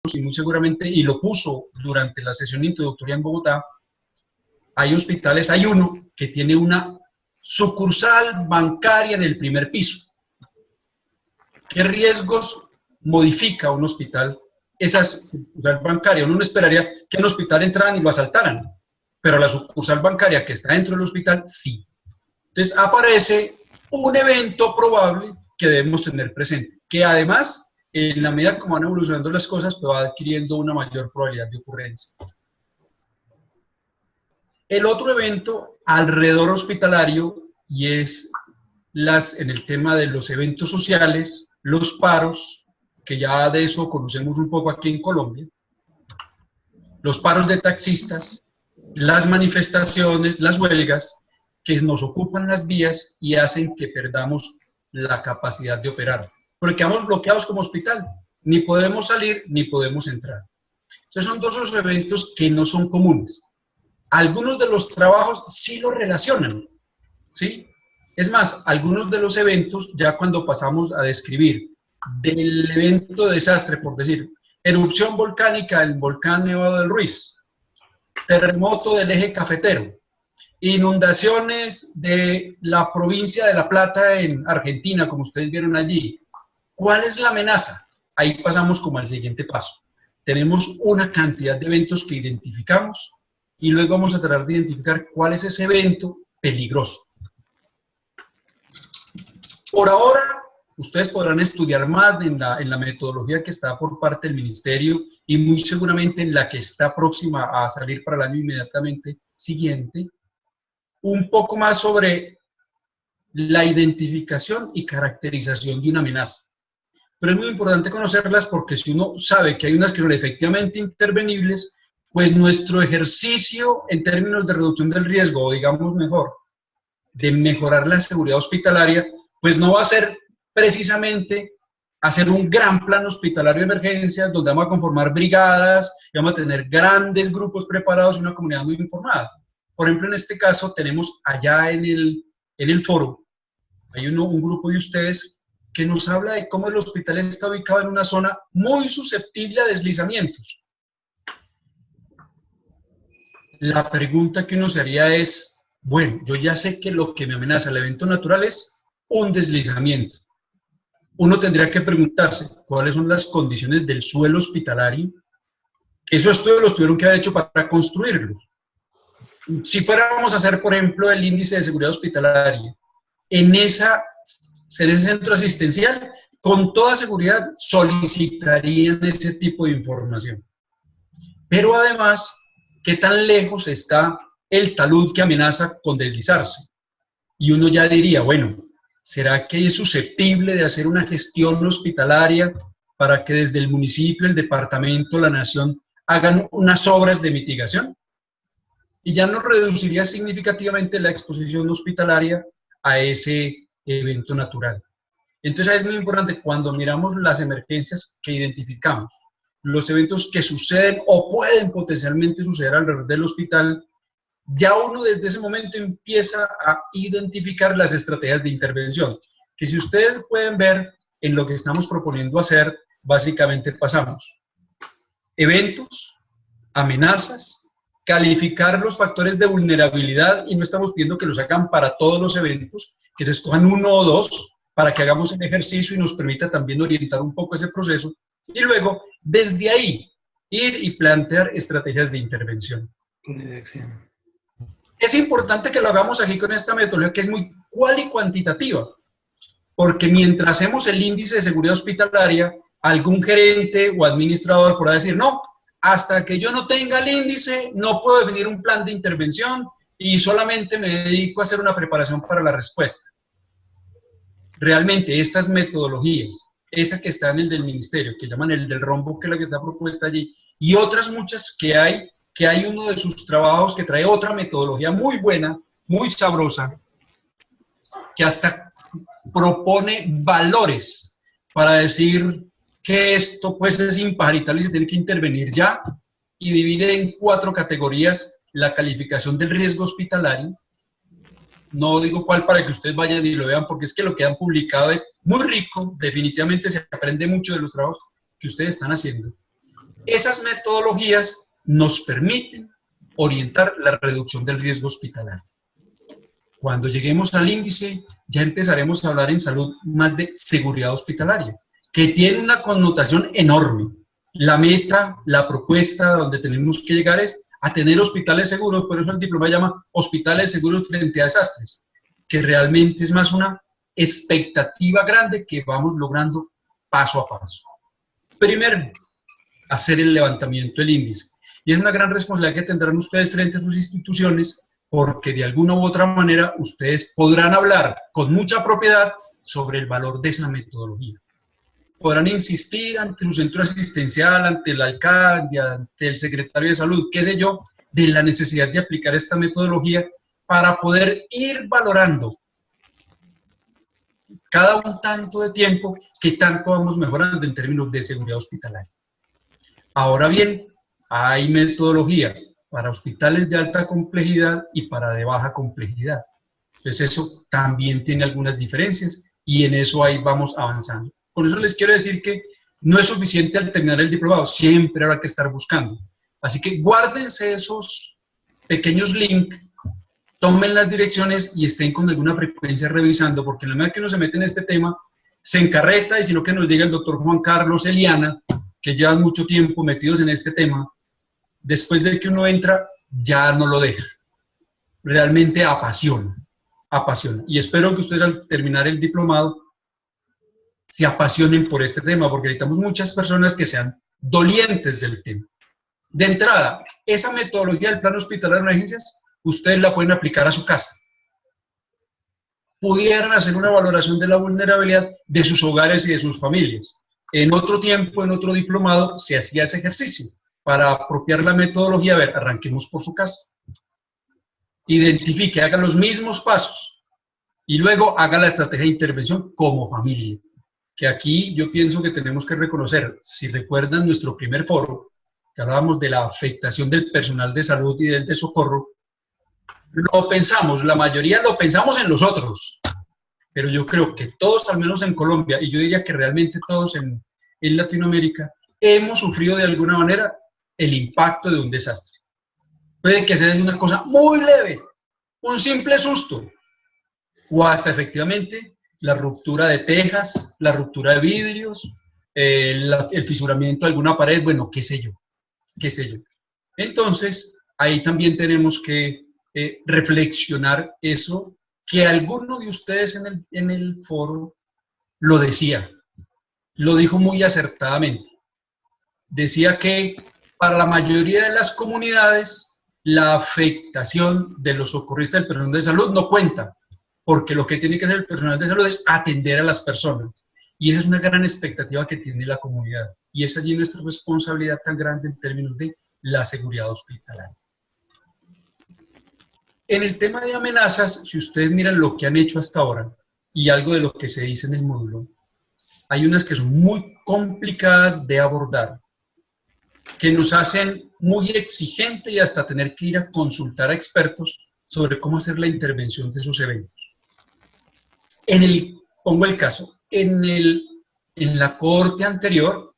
y muy seguramente, y lo puso durante la sesión introductoria en Bogotá, hay hospitales, hay uno que tiene una sucursal bancaria en el primer piso. ¿Qué riesgos modifica un hospital? Esa sucursal bancaria. Uno no esperaría que en un hospital entraran y lo asaltaran, pero la sucursal bancaria que está dentro del hospital, sí. Entonces aparece un evento probable que debemos tener presente, que además, en la medida como van evolucionando las cosas, pues va adquiriendo una mayor probabilidad de ocurrencia. El otro evento alrededor hospitalario, y es en el tema de los eventos sociales, los paros, que ya de eso conocemos un poco aquí en Colombia, los paros de taxistas, las manifestaciones, las huelgas, que nos ocupan las vías y hacen que perdamos la capacidad de operar, porque quedamos bloqueados como hospital, ni podemos salir ni podemos entrar. Entonces son dos esos eventos que no son comunes. Algunos de los trabajos sí lo relacionan, ¿sí? Es más, algunos de los eventos, ya cuando pasamos a describir del evento de desastre, por decir, erupción volcánica del volcán Nevado del Ruiz, terremoto del eje cafetero, inundaciones de la provincia de La Plata en Argentina, como ustedes vieron allí. ¿Cuál es la amenaza? Ahí pasamos como al siguiente paso. Tenemos una cantidad de eventos que identificamos y luego vamos a tratar de identificar cuál es ese evento peligroso. Por ahora, ustedes podrán estudiar más en la metodología que está por parte del Ministerio y muy seguramente en la que está próxima a salir para el año inmediatamente siguiente, un poco más sobre la identificación y caracterización de una amenaza. Pero es muy importante conocerlas porque si uno sabe que hay unas que son efectivamente intervenibles, pues nuestro ejercicio en términos de reducción del riesgo, o digamos mejor, de mejorar la seguridad hospitalaria, pues no va a ser precisamente hacer un gran plan hospitalario de emergencias donde vamos a conformar brigadas y vamos a tener grandes grupos preparados y una comunidad muy informada. Por ejemplo, en este caso tenemos allá en el foro, hay un grupo de ustedes que nos habla de cómo el hospital está ubicado en una zona muy susceptible a deslizamientos. La pregunta que uno se haría es, bueno, yo ya sé que lo que me amenaza el evento natural es un deslizamiento. Uno tendría que preguntarse cuáles son las condiciones del suelo hospitalario. Esos estudios los tuvieron que haber hecho para construirlo. Si fuéramos a hacer, por ejemplo, el índice de seguridad hospitalaria, en ese centro asistencial, con toda seguridad solicitarían ese tipo de información. Pero además, ¿qué tan lejos está el talud que amenaza con deslizarse? Y uno ya diría, bueno, ¿será que es susceptible de hacer una gestión hospitalaria para que desde el municipio, el departamento, la nación hagan unas obras de mitigación? Y ya nos reduciría significativamente la exposición hospitalaria a ese evento natural. Entonces es muy importante cuando miramos las emergencias que identificamos, los eventos que suceden o pueden potencialmente suceder alrededor del hospital, ya uno desde ese momento empieza a identificar las estrategias de intervención, que si ustedes pueden ver en lo que estamos proponiendo hacer, básicamente pasamos eventos, amenazas, calificar los factores de vulnerabilidad, y no estamos pidiendo que los hagan para todos los eventos, que se escojan uno o dos para que hagamos el ejercicio y nos permita también orientar un poco ese proceso, y luego desde ahí ir y plantear estrategias de intervención. Es importante que lo hagamos aquí con esta metodología que es muy cual y cuantitativa, porque mientras hacemos el índice de seguridad hospitalaria, algún gerente o administrador podrá decir, no, hasta que yo no tenga el índice, no puedo definir un plan de intervención y solamente me dedico a hacer una preparación para la respuesta. Realmente estas metodologías, esa que está en el del ministerio, que llaman el del rombo, que es la que está propuesta allí, y otras muchas que hay uno de sus trabajos que trae otra metodología muy buena, muy sabrosa, que hasta propone valores para decir que esto pues es imparitable y se tiene que intervenir ya, y divide en 4 categorías la calificación del riesgo hospitalario. No digo cuál para que ustedes vayan y lo vean, porque es que lo que han publicado es muy rico, definitivamente se aprende mucho de los trabajos que ustedes están haciendo. Esas metodologías nos permiten orientar la reducción del riesgo hospitalario. Cuando lleguemos al índice, ya empezaremos a hablar en salud más de seguridad hospitalaria, que tiene una connotación enorme. La meta, la propuesta donde tenemos que llegar es a tener hospitales seguros, por eso el diploma llama hospitales seguros frente a desastres, que realmente es más una expectativa grande que vamos logrando paso a paso. Primero, hacer el levantamiento del índice. Y es una gran responsabilidad que tendrán ustedes frente a sus instituciones, porque de alguna u otra manera ustedes podrán hablar con mucha propiedad sobre el valor de esa metodología. Podrán insistir ante su centro asistencial, ante el alcalde, ante el secretario de salud, qué sé yo, de la necesidad de aplicar esta metodología para poder ir valorando cada un tanto de tiempo que tanto vamos mejorando en términos de seguridad hospitalaria. Ahora bien, hay metodología para hospitales de alta complejidad y para de baja complejidad. Entonces eso también tiene algunas diferencias y en eso ahí vamos avanzando. Por eso les quiero decir que no es suficiente al terminar el diplomado, siempre habrá que estar buscando. Así que guárdense esos pequeños links, tomen las direcciones y estén con alguna frecuencia revisando, porque en la medida que uno se mete en este tema, se encarreta y si lo que nos diga el doctor Juan Carlos, Eliana, que llevan mucho tiempo metidos en este tema, después de que uno entra, ya no lo deja. Realmente apasiona, apasiona. Y espero que ustedes al terminar el diplomado se apasionen por este tema, porque necesitamos muchas personas que sean dolientes del tema. De entrada, esa metodología del plan hospitalario de emergencias, ustedes la pueden aplicar a su casa. Pudieran hacer una valoración de la vulnerabilidad de sus hogares y de sus familias. En otro tiempo, en otro diplomado, se hacía ese ejercicio para apropiar la metodología. A ver, arranquemos por su casa. Identifique, haga los mismos pasos y luego haga la estrategia de intervención como familia. Que aquí yo pienso que tenemos que reconocer, si recuerdan nuestro primer foro, que hablábamos de la afectación del personal de salud y del de socorro, lo pensamos, la mayoría lo pensamos en los otros, pero yo creo que todos, al menos en Colombia, y yo diría que realmente todos en Latinoamérica, hemos sufrido de alguna manera el impacto de un desastre. Puede que sea una cosa muy leve, un simple susto, o hasta efectivamente la ruptura de tejas, la ruptura de vidrios, el fisuramiento de alguna pared, bueno, qué sé yo, qué sé yo. Entonces, ahí también tenemos que reflexionar eso, que alguno de ustedes en el foro lo decía, lo dijo muy acertadamente. Decía que para la mayoría de las comunidades la afectación de los socorristas del personal de salud no cuenta, porque lo que tiene que hacer el personal de salud es atender a las personas. Y esa es una gran expectativa que tiene la comunidad. Y es allí nuestra responsabilidad tan grande en términos de la seguridad hospitalaria. En el tema de amenazas, si ustedes miran lo que han hecho hasta ahora y algo de lo que se dice en el módulo, hay unas que son muy complicadas de abordar, que nos hacen muy exigentes y hasta tener que ir a consultar a expertos sobre cómo hacer la intervención de esos eventos. Pongo el caso, en la cohorte anterior,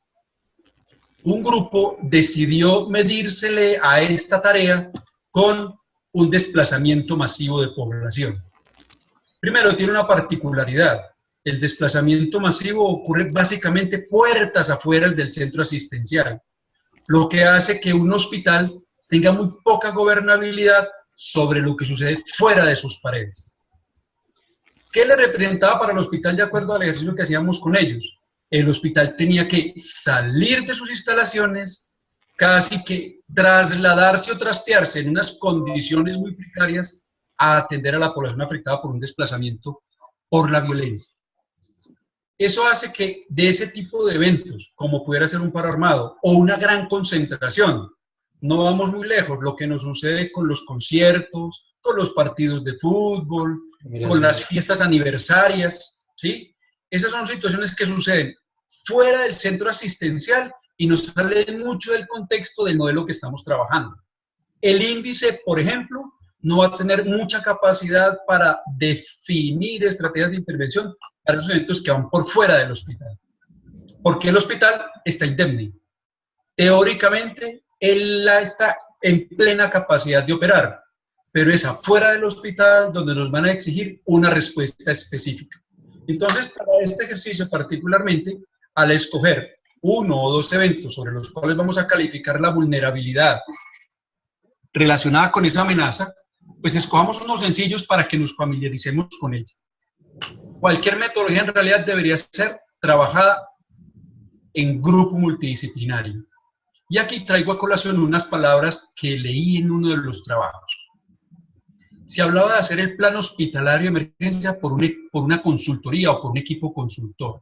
un grupo decidió medírsele a esta tarea con un desplazamiento masivo de población. Primero, tiene una particularidad. El desplazamiento masivo ocurre básicamente puertas afuera del centro asistencial, lo que hace que un hospital tenga muy poca gobernabilidad sobre lo que sucede fuera de sus paredes. ¿Qué le representaba para el hospital de acuerdo al ejercicio que hacíamos con ellos? El hospital tenía que salir de sus instalaciones, casi que trasladarse o trastearse en unas condiciones muy precarias a atender a la población afectada por un desplazamiento por la violencia. Eso hace que de ese tipo de eventos, como pudiera ser un paro armado o una gran concentración, no vamos muy lejos, lo que nos sucede con los conciertos, con los partidos de fútbol, con las fiestas aniversarias, ¿sí? Esas son situaciones que suceden fuera del centro asistencial y nos salen mucho del contexto del modelo que estamos trabajando. El índice, por ejemplo, no va a tener mucha capacidad para definir estrategias de intervención para esos eventos que van por fuera del hospital. Porque el hospital está indemne. teóricamente, él está en plena capacidad de operar, pero es afuera del hospital donde nos van a exigir una respuesta específica. Entonces, para este ejercicio particularmente, al escoger uno o dos eventos sobre los cuales vamos a calificar la vulnerabilidad relacionada con esa amenaza, pues escojamos unos sencillos para que nos familiaricemos con ella. Cualquier metodología en realidad debería ser trabajada en grupo multidisciplinario. Y aquí traigo a colación unas palabras que leí en uno de los trabajos. Se hablaba de hacer el plan hospitalario de emergencia por una consultoría o por un equipo consultor.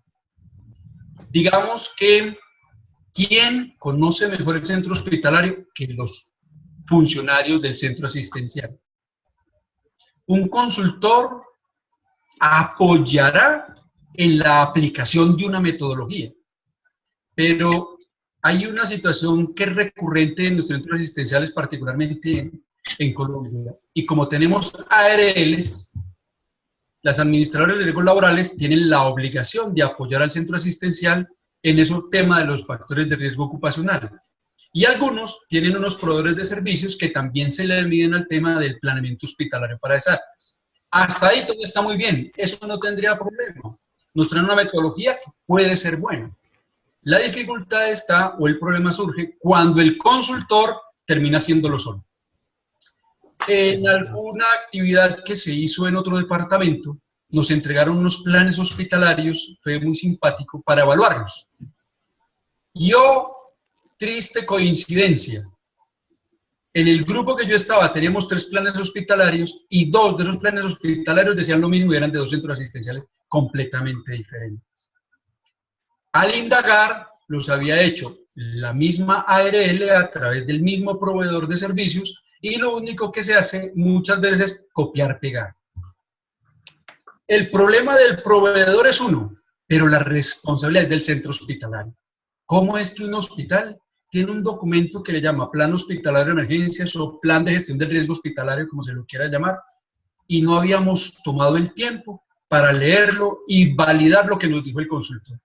Digamos que, ¿quién conoce mejor el centro hospitalario que los funcionarios del centro asistencial? Un consultor apoyará en la aplicación de una metodología, pero hay una situación que es recurrente en los centros asistenciales, particularmente en Colombia, y como tenemos ARLs, las administradoras de riesgos laborales tienen la obligación de apoyar al centro asistencial en ese tema de los factores de riesgo ocupacional. Y algunos tienen unos proveedores de servicios que también se le miden al tema del planeamiento hospitalario para desastres. Hasta ahí todo está muy bien, eso no tendría problema. Nos traen una metodología que puede ser buena. La dificultad está, o el problema surge, cuando el consultor termina haciéndolo solo. En alguna actividad que se hizo en otro departamento, nos entregaron unos planes hospitalarios, fue muy simpático, para evaluarlos. Yo, triste coincidencia, en el grupo que yo estaba teníamos 3 planes hospitalarios y 2 de esos planes hospitalarios decían lo mismo y eran de 2 centros asistenciales completamente diferentes. Al indagar, los había hecho la misma ARL a través del mismo proveedor de servicios y lo único que se hace muchas veces es copiar-pegar. El problema del proveedor es uno, pero la responsabilidad es del centro hospitalario. ¿Cómo es que un hospital tiene un documento que le llama Plan Hospitalario de Emergencias o Plan de Gestión del Riesgo Hospitalario, como se lo quiera llamar, y no habíamos tomado el tiempo para leerlo y validar lo que nos dijo el consultor?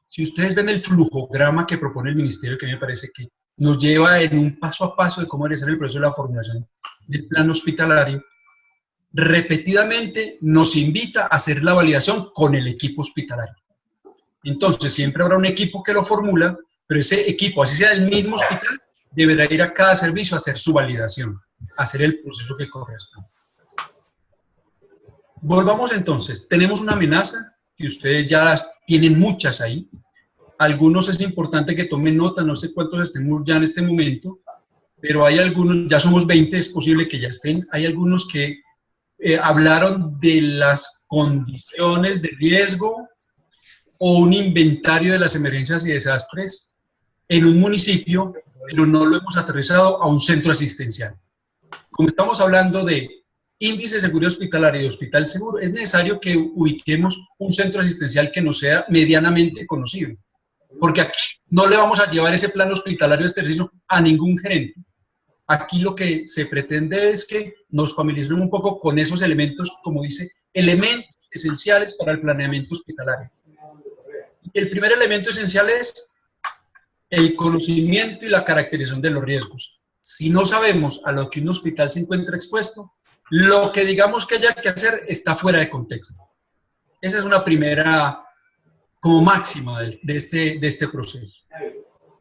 Si ustedes ven el flujograma que propone el Ministerio, que me parece que nos lleva en un paso a paso de cómo debe ser el proceso de la formulación del plan hospitalario, repetidamente nos invita a hacer la validación con el equipo hospitalario. Entonces, siempre habrá un equipo que lo formula, pero ese equipo, así sea del mismo hospital, deberá ir a cada servicio a hacer su validación, a hacer el proceso que corresponde. Volvamos entonces, tenemos una amenaza, que ustedes ya tienen muchas ahí. Algunos es importante que tomen nota, no sé cuántos estemos ya en este momento, pero hay algunos, ya somos 20, es posible que ya estén, hay algunos que hablaron de las condiciones de riesgo o un inventario de las emergencias y desastres en un municipio, pero no lo hemos aterrizado a un centro asistencial. Como estamos hablando de índice de seguridad hospitalaria y hospital seguro, es necesario que ubiquemos un centro asistencial que nos sea medianamente conocido, porque aquí no le vamos a llevar ese plan hospitalario de este ejercicio a ningún gerente. Aquí lo que se pretende es que nos familiaricemos un poco con esos elementos, como dice, elementos esenciales para el planeamiento hospitalario. El primer elemento esencial es el conocimiento y la caracterización de los riesgos. Si no sabemos a lo que un hospital se encuentra expuesto, lo que digamos que haya que hacer está fuera de contexto. Esa es una primera como máxima de este proceso.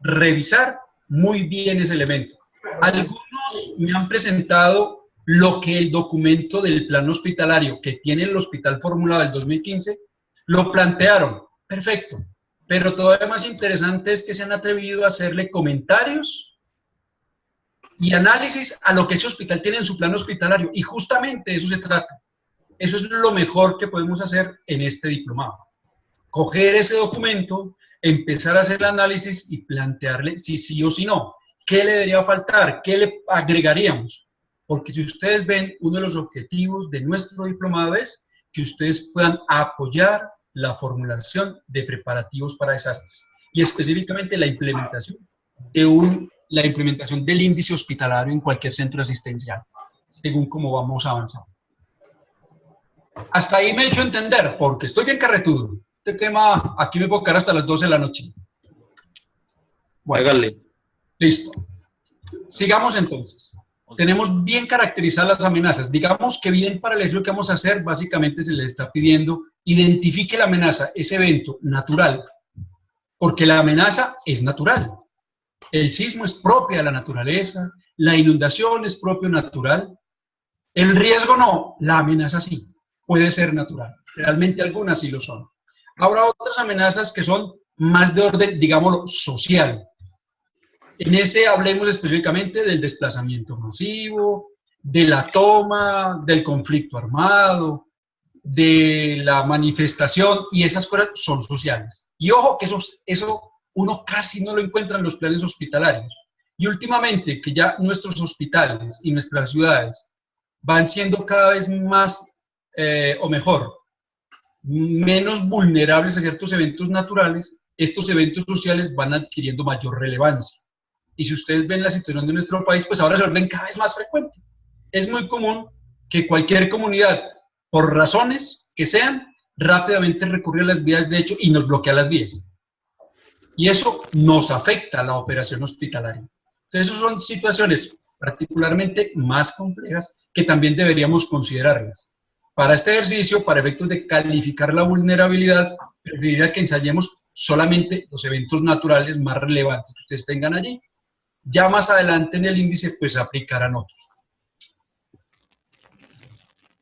Revisar muy bien ese elemento. Algunos me han presentado lo que el documento del plan hospitalario que tiene el hospital formulado del 2015 lo plantearon. Perfecto. Pero todavía más interesante es que se han atrevido a hacerle comentarios y análisis a lo que ese hospital tiene en su plan hospitalario. Y justamente de eso se trata. Eso es lo mejor que podemos hacer en este diplomado. Coger ese documento, empezar a hacer el análisis y plantearle si sí o si no. ¿Qué le debería faltar? ¿Qué le agregaríamos? Porque si ustedes ven, uno de los objetivos de nuestro diplomado es que ustedes puedan apoyar la formulación de preparativos para desastres y específicamente la implementación del índice hospitalario en cualquier centro asistencial, según cómo vamos avanzando. Hasta ahí me he hecho entender, porque estoy bien carretudo. Este tema, aquí me puedo quedar hasta las 12 de la noche. Bueno, Hágale. listo. Sigamos entonces. Tenemos bien caracterizadas las amenazas. Digamos que bien para el ejercicio que vamos a hacer, básicamente se les está pidiendo identifique la amenaza, ese evento natural, porque la amenaza es natural. El sismo es propia de la naturaleza, la inundación es propio natural, el riesgo no, la amenaza sí, puede ser natural. Realmente algunas sí lo son. Habrá otras amenazas que son más de orden, digámoslo, social. En ese hablemos específicamente del desplazamiento masivo, de la toma, del conflicto armado, de la manifestación, y esas cosas son sociales. Y ojo que eso uno casi no lo encuentra en los planes hospitalarios. Y últimamente que ya nuestros hospitales y nuestras ciudades van siendo cada vez más, o mejor, menos vulnerables a ciertos eventos naturales, estos eventos sociales van adquiriendo mayor relevancia. Y si ustedes ven la situación de nuestro país, pues ahora se vuelven cada vez más frecuentes. Es muy común que cualquier comunidad, por razones que sean, rápidamente recurre a las vías de hecho y nos bloquea las vías. Y eso nos afecta a la operación hospitalaria. Entonces, esas son situaciones particularmente más complejas que también deberíamos considerarlas. Para este ejercicio, para efectos de calificar la vulnerabilidad, preferiría que ensayemos solamente los eventos naturales más relevantes que ustedes tengan allí. Ya más adelante en el índice, pues aplicarán otros.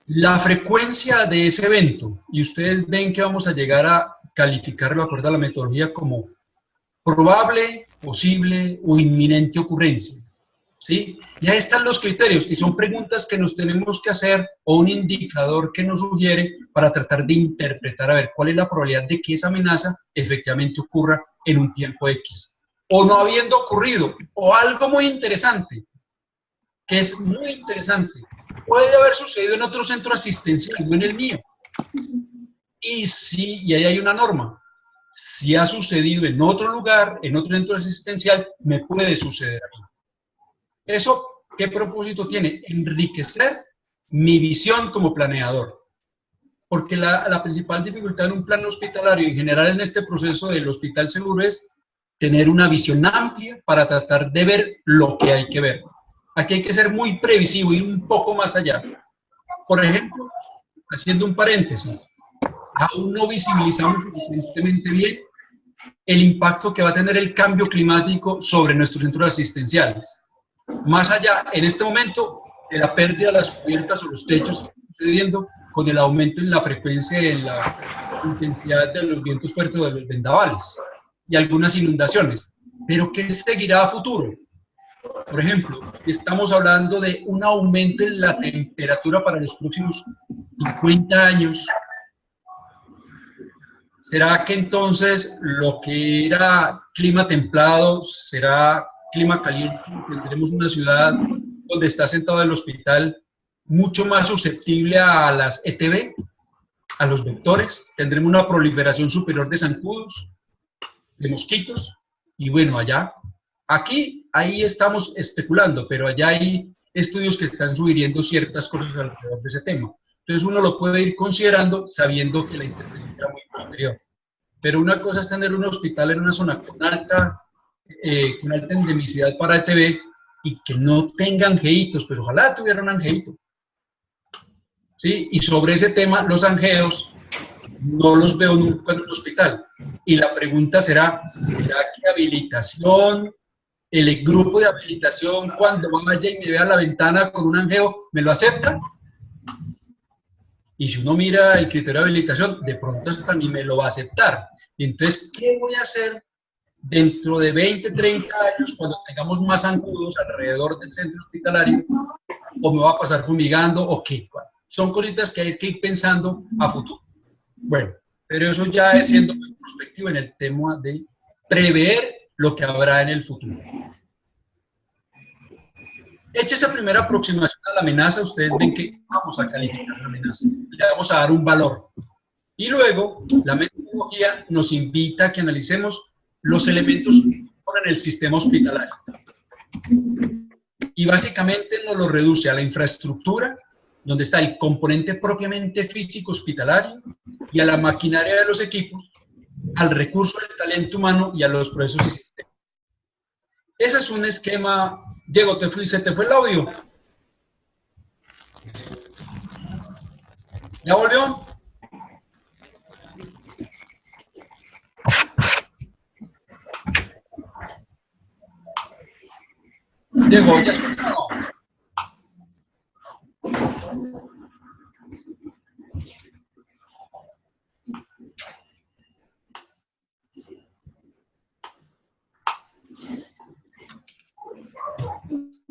La frecuencia de ese evento, y ustedes ven que vamos a llegar a calificarlo de acuerdo a la metodología como probable, posible o inminente ocurrencia. ¿Sí? Ya están los criterios y son preguntas que nos tenemos que hacer o un indicador que nos sugiere para tratar de interpretar a ver cuál es la probabilidad de que esa amenaza efectivamente ocurra en un tiempo X. O no habiendo ocurrido, o algo muy interesante, que es muy interesante, puede haber sucedido en otro centro asistencial, no en el mío. Y sí, y ahí hay una norma. Si ha sucedido en otro lugar, en otro centro asistencial, me puede suceder a mí. ¿Eso qué propósito tiene? Enriquecer mi visión como planeador. Porque la principal dificultad en un plan hospitalario, en general en este proceso del hospital seguro, es tener una visión amplia para tratar de ver lo que hay que ver. Aquí hay que ser muy previsivo, ir un poco más allá. Por ejemplo, haciendo un paréntesis, aún no visibilizamos suficientemente bien el impacto que va a tener el cambio climático sobre nuestros centros asistenciales. Más allá, en este momento, de la pérdida de las cubiertas o los techos que está sucediendo con el aumento en la frecuencia y en la intensidad de los vientos fuertes o de los vendavales y algunas inundaciones. Pero ¿qué seguirá a futuro? Por ejemplo, estamos hablando de un aumento en la temperatura para los próximos 50 años. ¿Será que entonces lo que era clima templado será clima caliente? Tendremos una ciudad donde está sentado el hospital mucho más susceptible a las ETB, a los vectores. Tendremos una proliferación superior de zancudos, de mosquitos, y bueno, ahí estamos especulando, pero allá hay estudios que están sugiriendo ciertas cosas alrededor de ese tema. Entonces uno lo puede ir considerando sabiendo que la intervención era muy posterior. Pero una cosa es tener un hospital en una zona con alta endemicidad para ETB y que no tenga angeitos, pero ojalá tuviera un angeito. ¿Sí? Y sobre ese tema, los angeos no los veo nunca en un hospital. Y la pregunta será que habilitación, el grupo de habilitación, cuando vaya y me vea la ventana con un angeo, ¿me lo acepta? Y si uno mira el criterio de habilitación, de pronto hasta ni me lo va a aceptar. Entonces, ¿qué voy a hacer dentro de 20, 30 años cuando tengamos más zancudos alrededor del centro hospitalario? ¿O me va a pasar fumigando? ¿O qué? Son cositas que hay que ir pensando a futuro. Bueno, pero eso ya es siendo muy prospectivo en el tema de prever lo que habrá en el futuro. Hecha esa primera aproximación a la amenaza, ustedes ven que vamos a calificar la amenaza, le vamos a dar un valor. Y luego, la metodología nos invita a que analicemos los elementos que componen el sistema hospitalario. Y básicamente nos lo reduce a la infraestructura, donde está el componente propiamente físico hospitalario, y a la maquinaria de los equipos, al recurso del talento humano y a los procesos y sistemas. Ese es un esquema. Diego, se te fue el audio. ¿Ya volvió? Diego, ¿ya escuchado?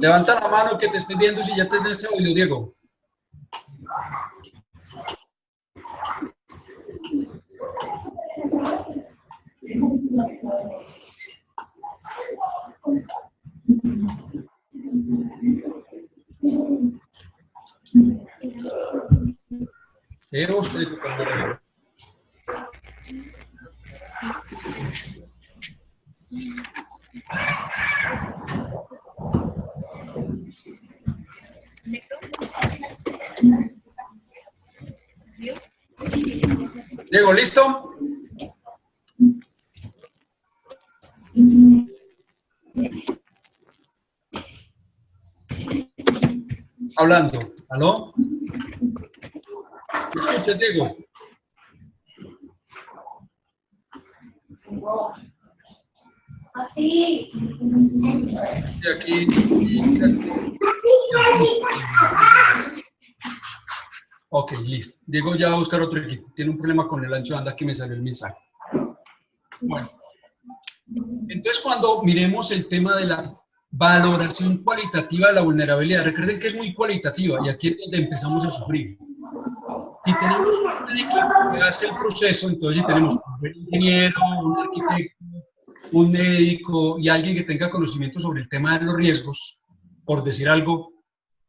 Levanta la mano que te estoy viendo si ya tenés ese audio, Diego. Usted, Diego, ¿listo? Hablando. ¿Aló? ¿Me escuchas, Diego? Aquí. Ok, listo. Diego ya va a buscar otro equipo. Tiene un problema con el ancho de banda que me salió el mensaje. Bueno. Entonces, cuando miremos el tema de la valoración cualitativa de la vulnerabilidad, recuerden que es muy cualitativa y aquí es donde empezamos a sufrir. Si tenemos un equipo que hace el proceso, entonces si tenemos un ingeniero, un arquitecto, un médico y alguien que tenga conocimiento sobre el tema de los riesgos, por decir algo,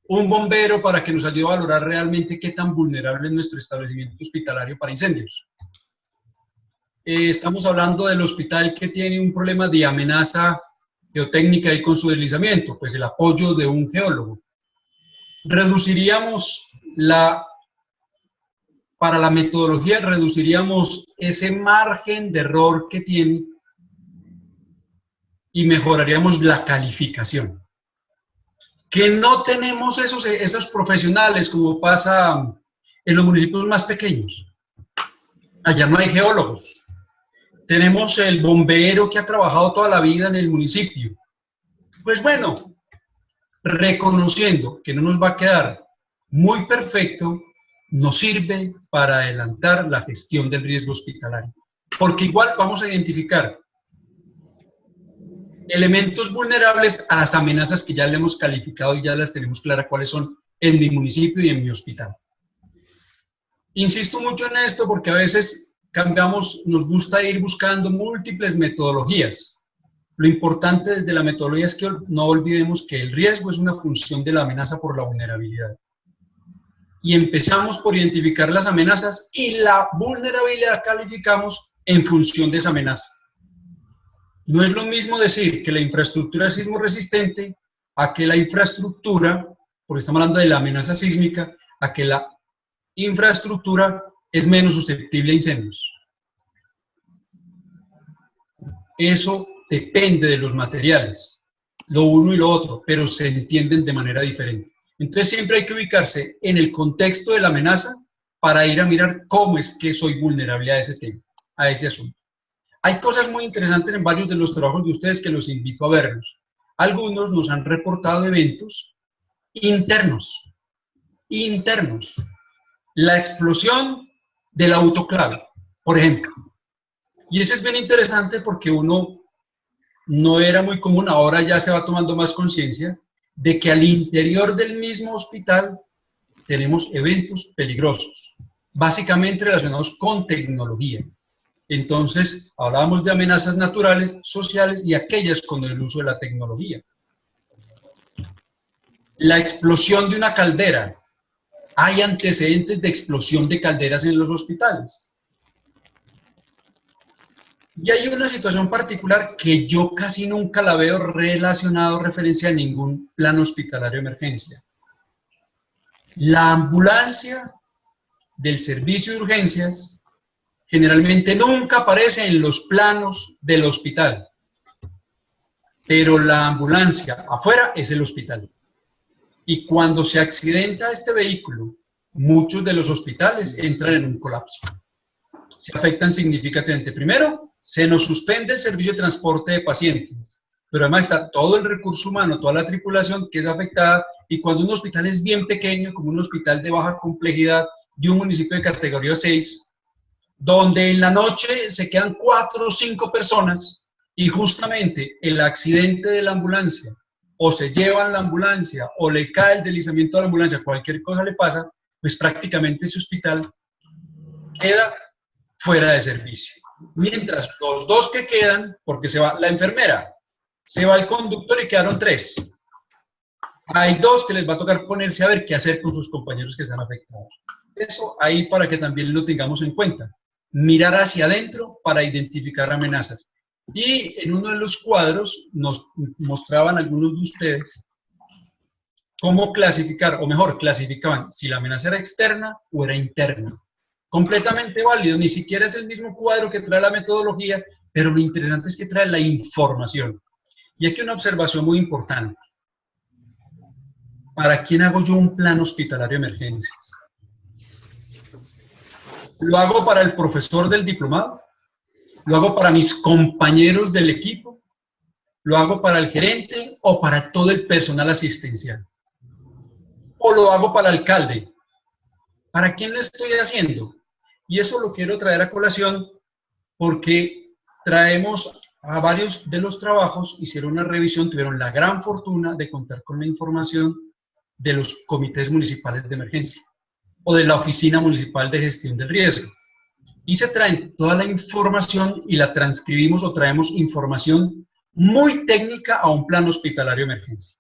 un bombero para que nos ayude a valorar realmente qué tan vulnerable es nuestro establecimiento hospitalario para incendios. Estamos hablando del hospital que tiene un problema de amenaza geotécnica y con su deslizamiento, pues el apoyo de un geólogo. Reduciríamos para la metodología, reduciríamos ese margen de error que tiene y mejoraríamos la calificación. Que no tenemos esos profesionales como pasa en los municipios más pequeños. Allá no hay geólogos. Tenemos el bombero que ha trabajado toda la vida en el municipio. Pues bueno, reconociendo que no nos va a quedar muy perfecto, nos sirve para adelantar la gestión del riesgo hospitalario. Porque igual vamos a identificar elementos vulnerables a las amenazas que ya le hemos calificado y ya las tenemos claras cuáles son en mi municipio y en mi hospital. Insisto mucho en esto porque a veces nos gusta ir buscando múltiples metodologías. Lo importante desde la metodología es que no olvidemos que el riesgo es una función de la amenaza por la vulnerabilidad. Y empezamos por identificar las amenazas y la vulnerabilidad calificamos en función de esa amenaza. No es lo mismo decir que la infraestructura es sismo resistente a que la infraestructura, porque estamos hablando de la amenaza sísmica, a que la infraestructura es menos susceptible a incendios. Eso depende de los materiales, lo uno y lo otro, pero se entienden de manera diferente. Entonces siempre hay que ubicarse en el contexto de la amenaza para ir a mirar cómo es que soy vulnerable a ese tema, a ese asunto. Hay cosas muy interesantes en varios de los trabajos de ustedes que los invito a verlos. Algunos nos han reportado eventos internos. La explosión del autoclave, por ejemplo. Y ese es bien interesante porque no era muy común, ahora ya se va tomando más conciencia de que al interior del mismo hospital tenemos eventos peligrosos, básicamente relacionados con tecnología. Entonces, hablábamos de amenazas naturales, sociales y aquellas con el uso de la tecnología. La explosión de una caldera. Hay antecedentes de explosión de calderas en los hospitales. Y hay una situación particular que yo casi nunca la veo relacionada o referencia a ningún plan hospitalario de emergencia. La ambulancia del servicio de urgencias generalmente nunca aparece en los planos del hospital. pero la ambulancia afuera es el hospital. Y cuando se accidenta este vehículo, muchos de los hospitales entran en un colapso. Se afectan significativamente. Primero, se nos suspende el servicio de transporte de pacientes, pero además está todo el recurso humano, toda la tripulación que es afectada, y cuando un hospital es bien pequeño, como un hospital de baja complejidad de un municipio de categoría 6, donde en la noche se quedan 4 o 5 personas, y justamente el accidente de la ambulancia, o se llevan la ambulancia, o le cae el deslizamiento a la ambulancia, cualquier cosa le pasa, pues prácticamente ese hospital queda fuera de servicio. Mientras los 2 que quedan, porque se va la enfermera, se va el conductor y quedaron 3. Hay 2 que les va a tocar ponerse a ver qué hacer con sus compañeros que están afectados. Eso ahí para que también lo tengamos en cuenta. Mirar hacia adentro para identificar amenazas. Y en uno de los cuadros nos mostraban algunos de ustedes cómo clasificar, o mejor, clasificaban si la amenaza era externa o era interna. Completamente válido, ni siquiera es el mismo cuadro que trae la metodología, pero lo interesante es que trae la información. Y aquí una observación muy importante. ¿Para quién hago yo un plan hospitalario de emergencias? ¿Lo hago para el profesor del diplomado? ¿Lo hago para mis compañeros del equipo? ¿Lo hago para el gerente o para todo el personal asistencial? ¿O lo hago para el alcalde? ¿Para quién lo estoy haciendo? Y eso lo quiero traer a colación porque traemos a varios de los trabajos, hicieron una revisión, tuvieron la gran fortuna de contar con la información de los comités municipales de emergencia o de la Oficina Municipal de Gestión del Riesgo. Y se traen toda la información y la transcribimos o traemos información muy técnica a un plan hospitalario de emergencia.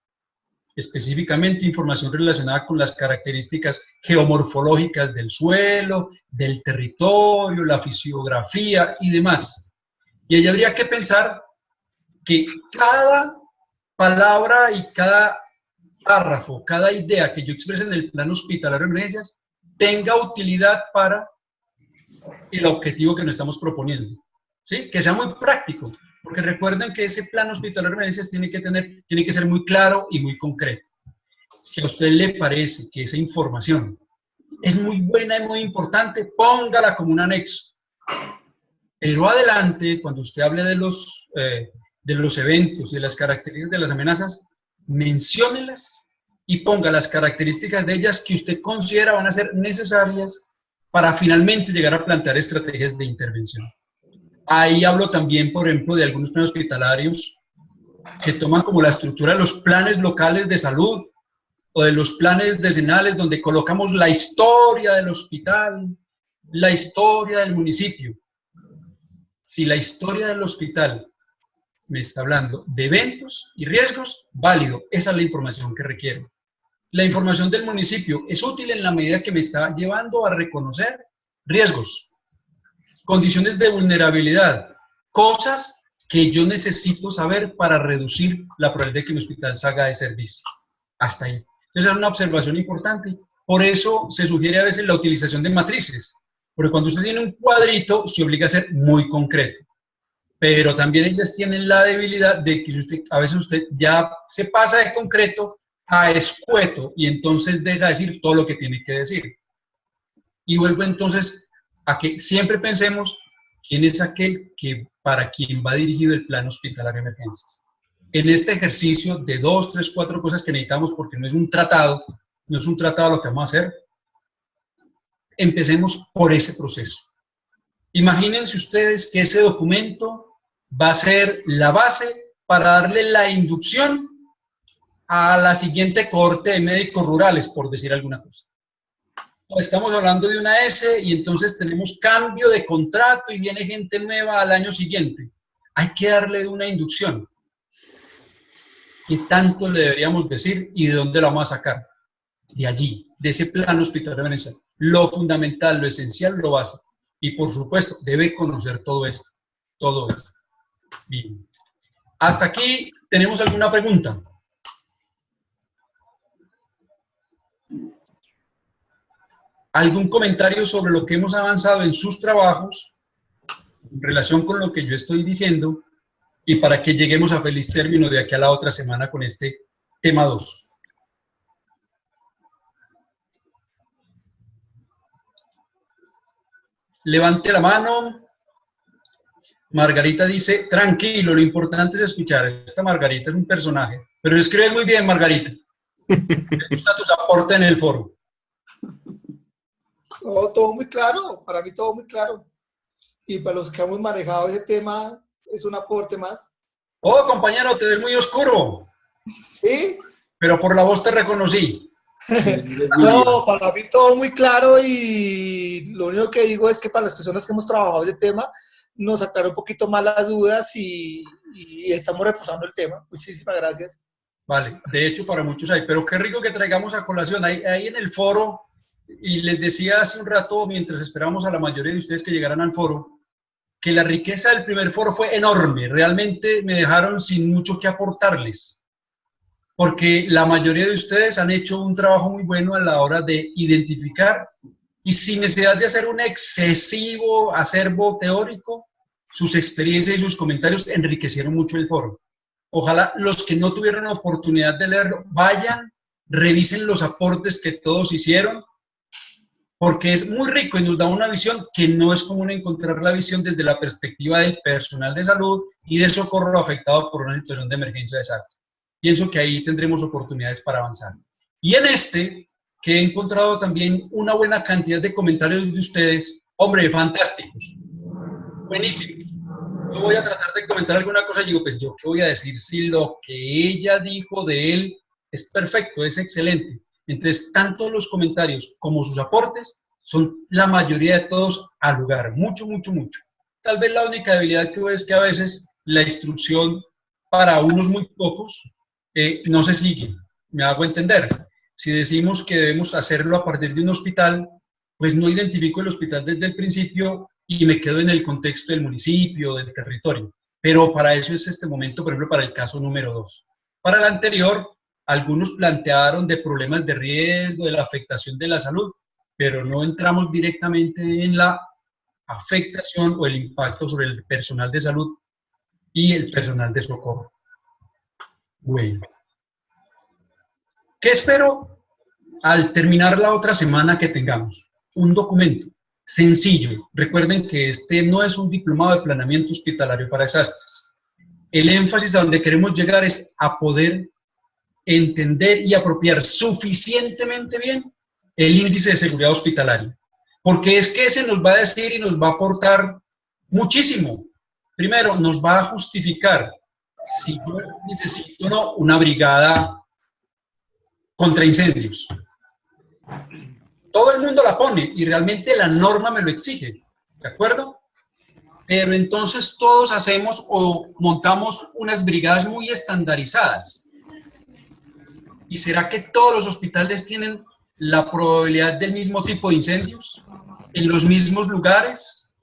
Específicamente información relacionada con las características geomorfológicas del suelo, del territorio, la fisiografía y demás. Y ahí habría que pensar que cada palabra y cada párrafo, cada idea que yo exprese en el plan hospitalario de emergencias tenga utilidad para el objetivo que nos estamos proponiendo, ¿sí? Que sea muy práctico, porque recuerden que ese plan hospitalario de emergencias tiene que ser muy claro y muy concreto. Si a usted le parece que esa información es muy buena y muy importante, póngala como un anexo. Pero adelante, cuando usted hable de los eventos y de las características de las amenazas, menciónelas y ponga las características de ellas que usted considera van a ser necesarias para finalmente llegar a plantear estrategias de intervención. Ahí hablo también, por ejemplo, de algunos planes hospitalarios que toman como la estructura de los planes locales de salud o de los planes decenales donde colocamos la historia del hospital, la historia del municipio. Si la historia del hospital me está hablando de eventos y riesgos, válido, esa es la información que requiero. La información del municipio es útil en la medida que me está llevando a reconocer riesgos, condiciones de vulnerabilidad, cosas que yo necesito saber para reducir la probabilidad de que mi hospital salga de servicio. Hasta ahí. Entonces es una observación importante. Por eso se sugiere a veces la utilización de matrices, porque cuando usted tiene un cuadrito se obliga a ser muy concreto. Pero también ellas tienen la debilidad de que a veces usted ya se pasa de concreto a escueto y entonces deja de decir todo lo que tiene que decir. Y vuelvo entonces a que siempre pensemos quién es aquel que para quien va dirigido el plan hospitalario de emergencias. En este ejercicio de 2, 3, 4 cosas que necesitamos, porque no es un tratado lo que vamos a hacer, empecemos por ese proceso. Imagínense ustedes que ese documento va a ser la base para darle la inducción a la siguiente cohorte de médicos rurales, por decir alguna cosa. Estamos hablando de una S y entonces tenemos cambio de contrato y viene gente nueva al año siguiente. Hay que darle una inducción. ¿Qué tanto le deberíamos decir y de dónde lo vamos a sacar? De allí, de ese plan hospitalario de emergencia. Lo fundamental, lo esencial, lo básico. Y por supuesto, debe conocer todo esto. Todo esto. Bien. Hasta aquí, ¿tenemos alguna pregunta? ¿Algún comentario sobre lo que hemos avanzado en sus trabajos en relación con lo que yo estoy diciendo y para que lleguemos a feliz término de aquí a la otra semana con este tema 2. Levante la mano. Margarita dice, tranquilo, lo importante es escuchar. Esta Margarita es un personaje, pero escribes muy bien, Margarita. Me gusta tus aportes en el foro. Todo muy claro, para mí todo muy claro. Y para los que hemos manejado ese tema, es un aporte más. Oh, compañero, te ves muy oscuro. ¿Sí? Pero por la voz te reconocí. No, para mí todo muy claro y lo único que digo es que para las personas que hemos trabajado ese tema, nos aclaró un poquito más las dudas y estamos repasando el tema. Muchísimas gracias. Vale, de hecho para muchos hay, pero qué rico que traigamos a colación. Ahí en el foro, y les decía hace un rato, mientras esperábamos a la mayoría de ustedes que llegaran al foro, que la riqueza del primer foro fue enorme. Realmente me dejaron sin mucho que aportarles, porque la mayoría de ustedes han hecho un trabajo muy bueno a la hora de identificar y sin necesidad de hacer un excesivo acervo teórico, sus experiencias y sus comentarios enriquecieron mucho el foro. Ojalá los que no tuvieron la oportunidad de leerlo, vayan, revisen los aportes que todos hicieron, porque es muy rico y nos da una visión que no es común encontrar la visión desde la perspectiva del personal de salud y del socorro afectado por una situación de emergencia o desastre. Pienso que ahí tendremos oportunidades para avanzar. Y en este, que he encontrado también una buena cantidad de comentarios de ustedes, hombre, fantásticos, buenísimos. Yo voy a tratar de comentar alguna cosa y digo, pues yo qué voy a decir si lo que ella dijo de él es perfecto, es excelente. Entonces, tanto los comentarios como sus aportes son la mayoría de todos al lugar, mucho, mucho, mucho. Tal vez la única debilidad que veo es que a veces la instrucción para unos muy pocos no se sigue. Me hago entender. Si decimos que debemos hacerlo a partir de un hospital, pues no identifico el hospital desde el principio y me quedo en el contexto del municipio, del territorio. Pero para eso es este momento, por ejemplo, para el caso número 2. Para el anterior, algunos plantearon de problemas de riesgo, de la afectación de la salud, pero no entramos directamente en la afectación o el impacto sobre el personal de salud y el personal de socorro. Bueno. ¿Qué espero al terminar la otra semana que tengamos? Un documento sencillo. Recuerden que este no es un diplomado de planeamiento hospitalario para desastres. El énfasis a donde queremos llegar es a poder entender y apropiar suficientemente bien el índice de seguridad hospitalaria. Porque es que ese nos va a decir y nos va a aportar muchísimo. Primero, nos va a justificar si yo necesito o no una brigada contra incendios. Todo el mundo la pone y realmente la norma me lo exige, ¿de acuerdo? Pero entonces todos hacemos o montamos unas brigadas muy estandarizadas. ¿Y será que todos los hospitales tienen la probabilidad del mismo tipo de incendios en los mismos lugares?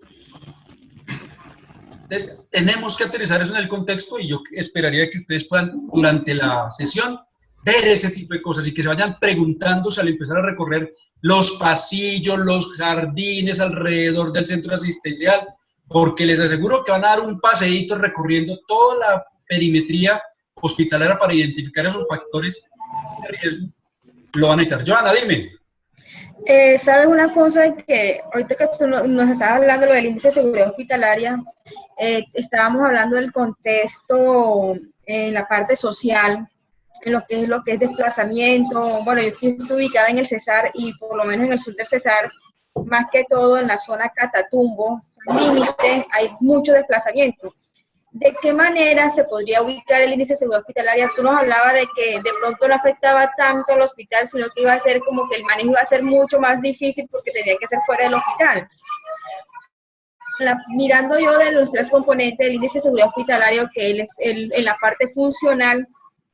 Entonces, tenemos que aterrizar eso en el contexto y yo esperaría que ustedes puedan, durante la sesión, ver ese tipo de cosas y que se vayan preguntándose al empezar a recorrer los pasillos, los jardines alrededor del centro asistencial, porque les aseguro que van a dar un paseíto recorriendo toda la perimetría hospitalaria para identificar esos factores de riesgo. Lo van a necesitar. Johanna, dime. ¿Sabes una cosa? Que ahorita que tú nos estabas hablando lo del índice de seguridad hospitalaria, estábamos hablando del contexto en la parte social, en lo que es desplazamiento. Bueno, yo estoy ubicada en el Cesar y por lo menos en el sur del Cesar, más que todo en la zona Catatumbo, límite, hay mucho desplazamiento. ¿De qué manera se podría ubicar el índice de seguridad hospitalaria? Tú nos hablabas de que de pronto no afectaba tanto al hospital, sino que iba a ser como que el manejo iba a ser mucho más difícil porque tenía que ser fuera del hospital. Mirando yo de los 3 componentes del índice de seguridad hospitalario, que es en la parte funcional,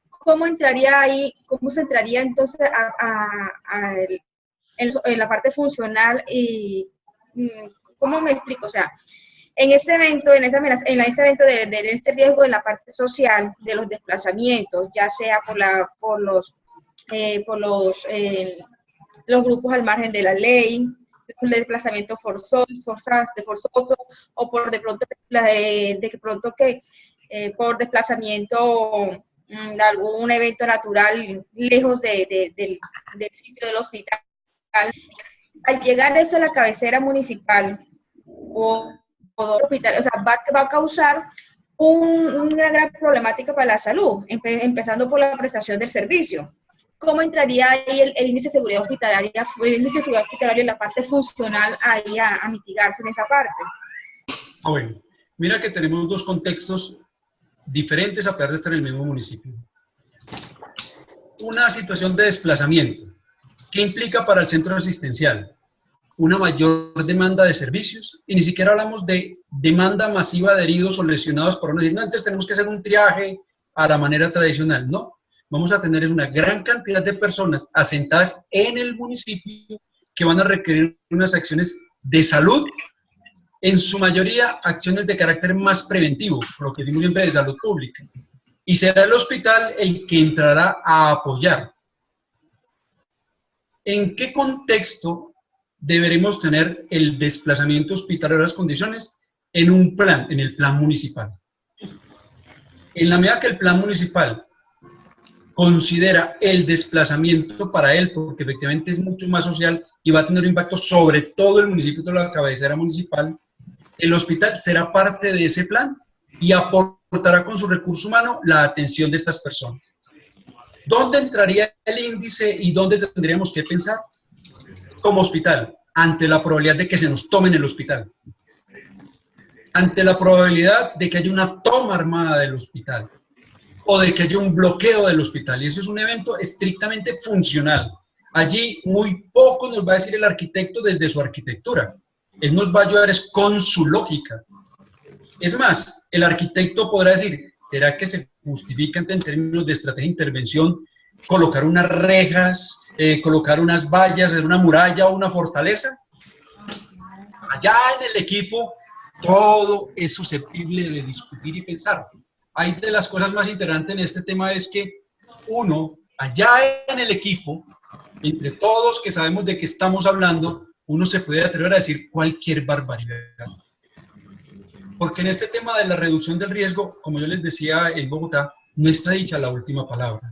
¿cómo entraría ahí? ¿Cómo se entraría entonces en la parte funcional? Y ¿cómo me explico? O sea, en este evento, en este evento de este riesgo en la parte social, de los desplazamientos, ya sea por los grupos al margen de la ley, el desplazamiento forzoso, o por de pronto que por desplazamiento de algún evento natural lejos del sitio del hospital. Al llegar eso a la cabecera municipal o hospital, o sea, va a causar una gran problemática para la salud, empezando por la prestación del servicio. ¿Cómo entraría ahí el índice de seguridad hospitalaria, en la parte funcional ahí a mitigarse en esa parte? Bueno, mira que tenemos dos contextos diferentes a pesar de estar en el mismo municipio. Una situación de desplazamiento. ¿Qué implica para el centro asistencial? Una mayor demanda de servicios, y ni siquiera hablamos de demanda masiva de heridos o lesionados por no, antes tenemos que hacer un triaje a la manera tradicional, no. Vamos a tener una gran cantidad de personas asentadas en el municipio que van a requerir unas acciones de salud, en su mayoría acciones de carácter más preventivo, por lo que decimos siempre de salud pública. Y será el hospital el que entrará a apoyar. ¿En qué contexto deberemos tener el desplazamiento hospitalario de las condiciones? En un plan, en el plan municipal. En la medida que el plan municipal considera el desplazamiento para él, porque efectivamente es mucho más social y va a tener un impacto sobre todo el municipio de la cabecera municipal, el hospital será parte de ese plan y aportará con su recurso humano la atención de estas personas. ¿Dónde entraría el índice y dónde tendríamos que pensar? Como hospital, ante la probabilidad de que se nos tomen el hospital, ante la probabilidad de que haya una toma armada del hospital, o de que haya un bloqueo del hospital, y eso es un evento estrictamente funcional. Allí muy poco nos va a decir el arquitecto desde su arquitectura, él nos va a ayudar es con su lógica. Es más, el arquitecto podrá decir, ¿será que se justifica en términos de estrategia de intervención colocar unas rejas, colocar unas vallas, hacer una muralla o una fortaleza? Allá en el equipo todo es susceptible de discutir y pensar. Hay de las cosas más interesantes en este tema es que uno, allá en el equipo, entre todos que sabemos de qué estamos hablando, uno se puede atrever a decir cualquier barbaridad. Porque en este tema de la reducción del riesgo, como yo les decía en Bogotá, no está dicha la última palabra.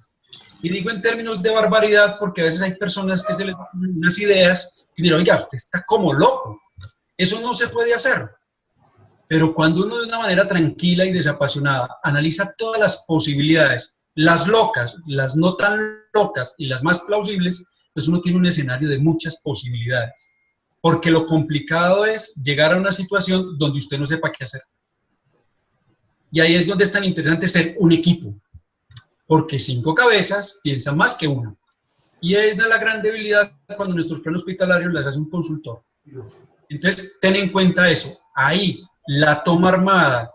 Y digo en términos de barbaridad porque a veces hay personas que se les dan unas ideas y dirán, oiga, usted está como loco. Eso no se puede hacer. Pero cuando uno de una manera tranquila y desapasionada analiza todas las posibilidades, las locas, las no tan locas y las más plausibles, pues uno tiene un escenario de muchas posibilidades. Porque lo complicado es llegar a una situación donde usted no sepa qué hacer. Y ahí es donde es tan interesante ser un equipo. Porque 5 cabezas piensan más que una. Y esa es la gran debilidad cuando nuestros planes hospitalarios las hace un consultor. Entonces, ten en cuenta eso. Ahí, la toma armada,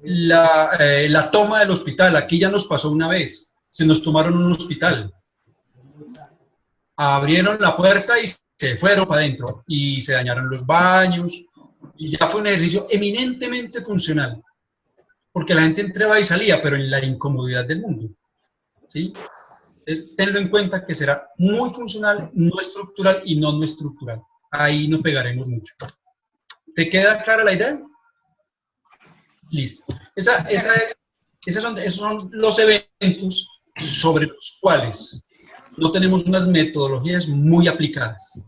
la toma del hospital, aquí ya nos pasó una vez. Se nos tomaron un hospital. Abrieron la puerta y se fueron para adentro. Y se dañaron los baños. Y ya fue un ejercicio eminentemente funcional. Porque la gente entraba y salía, pero en la incomodidad del mundo. ¿Sí? Entonces, tenlo en cuenta que será muy funcional, no estructural y no estructural. Ahí no pegaremos mucho. ¿Te queda clara la idea? Listo. Esos son los eventos sobre los cuales no tenemos unas metodologías muy aplicadas,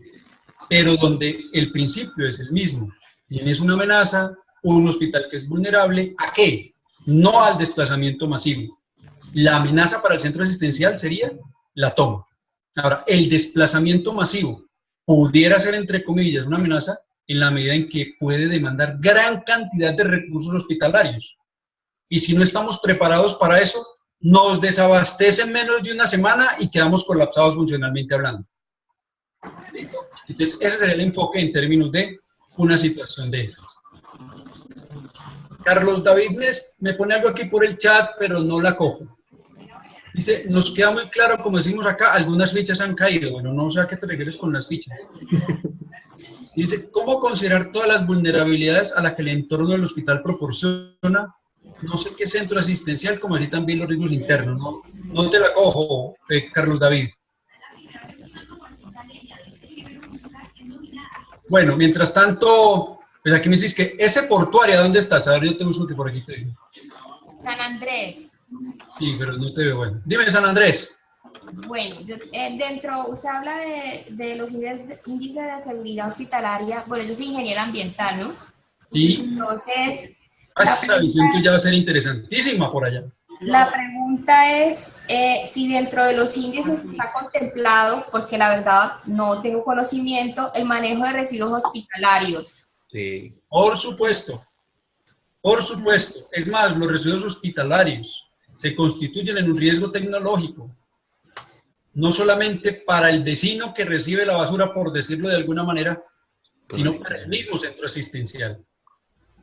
pero donde el principio es el mismo. Tienes una amenaza, un hospital que es vulnerable, ¿a qué? No al desplazamiento masivo. La amenaza para el centro asistencial sería la toma. Ahora, el desplazamiento masivo pudiera ser, entre comillas, una amenaza en la medida en que puede demandar gran cantidad de recursos hospitalarios. Y si no estamos preparados para eso, nos desabastecen menos de una semana y quedamos colapsados funcionalmente hablando. ¿Listo? Entonces, ese sería el enfoque en términos de una situación de esas. Carlos David me pone algo aquí por el chat, pero no la cojo. Dice, nos queda muy claro, como decimos acá, algunas fichas han caído. Bueno, no sé a qué te refieres con las fichas. Dice, ¿cómo considerar todas las vulnerabilidades a las que el entorno del hospital proporciona? No sé qué centro asistencial, como así también los riesgos internos. No te la cojo, Carlos David. Bueno, mientras tanto, pues aquí me dices que ese portuario, ¿dónde estás? A ver, yo te busco que por aquí te digo. San Andrés. Sí, pero no te veo bueno. Dime, San Andrés. Bueno, usted habla de los índices de seguridad hospitalaria. Bueno, yo soy ingeniera ambiental, ¿no? Y Entonces, esa visión tuya va a ser interesantísima por allá. la pregunta es si dentro de los índices está contemplado, porque la verdad no tengo conocimiento, el manejo de residuos hospitalarios. Sí. Por supuesto. Por supuesto. Es más, los residuos hospitalarios se constituyen en un riesgo tecnológico. No solamente para el vecino que recibe la basura, por decirlo de alguna manera, sino para el mismo centro asistencial.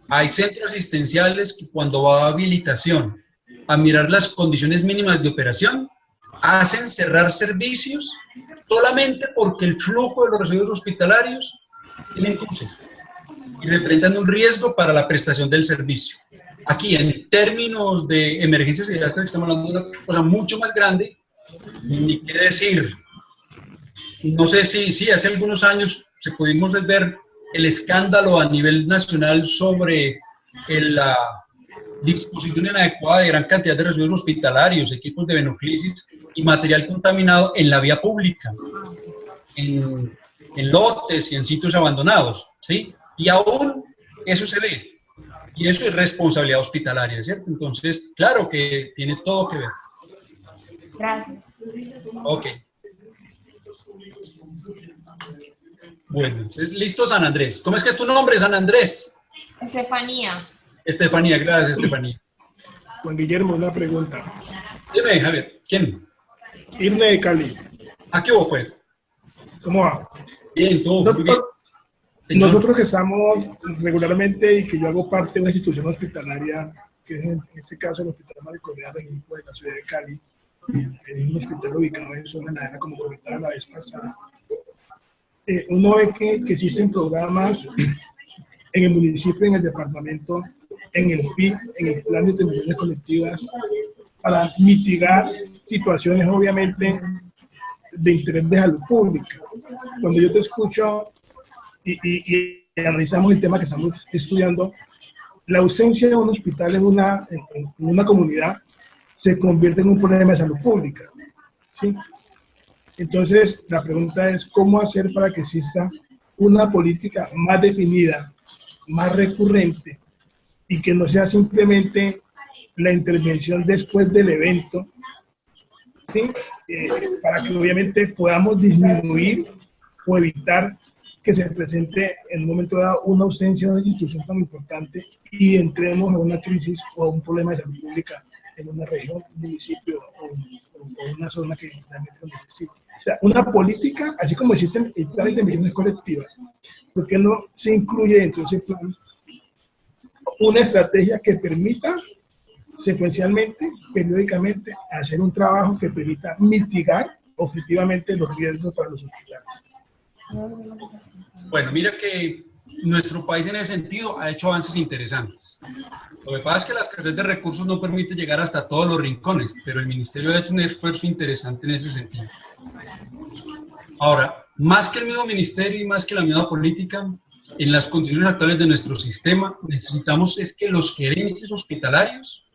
Hay centros asistenciales que cuando va a habilitación a mirar las condiciones mínimas de operación, hacen cerrar servicios solamente porque el flujo de los residuos hospitalarios tienen cruces y representan un riesgo para la prestación del servicio. Aquí, en términos de emergencias y desastres, estamos hablando de una cosa mucho más grande, ni qué decir. No sé si hace algunos años se pudimos ver el escándalo a nivel nacional sobre la disposición inadecuada de gran cantidad de residuos hospitalarios, equipos de venoclisis y material contaminado en la vía pública, en lotes y en sitios abandonados, ¿sí? Y aún eso se ve, y eso es responsabilidad hospitalaria, ¿cierto? Entonces, claro que tiene todo que ver. Gracias. Ok. Bueno, entonces, listo, San Andrés. ¿Cómo es que es tu nombre, San Andrés? Estefanía. Estefanía, gracias, Estefanía. Juan Guillermo, una pregunta. Dime, Javier, ¿quién? Irne de Cali. ¿A qué hubo, pues? ¿Cómo va? Bien, todo muy bien. Nosotros que estamos regularmente y que yo hago parte de una institución hospitalaria, que es en este caso el Hospital María Correa de la ciudad de Cali, es un hospital ubicado en zona naranja, como comentaba la vez pasada. Uno ve que existen programas en el municipio, en el departamento, en el PIB, en el plan de intervenciones colectivas, para mitigar situaciones obviamente de interés de salud pública. Cuando yo te escucho y analizamos el tema que estamos estudiando, la ausencia de un hospital en una comunidad se convierte en un problema de salud pública, ¿sí? Entonces, la pregunta es cómo hacer para que exista una política más definida, más recurrente, y que no sea simplemente la intervención después del evento, ¿sí? Para que obviamente podamos disminuir o evitar que se presente en un momento dado una ausencia de una institución tan importante y entremos a una crisis o a un problema de salud pública en una región, un municipio o una zona que realmente lo necesita. O sea, una política, así como existen planes de intervenciones colectivas, ¿por qué no se incluye dentro de ese plan una estrategia que permita secuencialmente, periódicamente, hacer un trabajo que permita mitigar objetivamente los riesgos para los hospitales? Bueno, mira que nuestro país en ese sentido ha hecho avances interesantes. Lo que pasa es que las carreras de recursos no permiten llegar hasta todos los rincones, pero el Ministerio ha hecho un esfuerzo interesante en ese sentido. Ahora, más que el mismo ministerio y más que la misma política, en las condiciones actuales de nuestro sistema, necesitamos es que los gerentes hospitalarios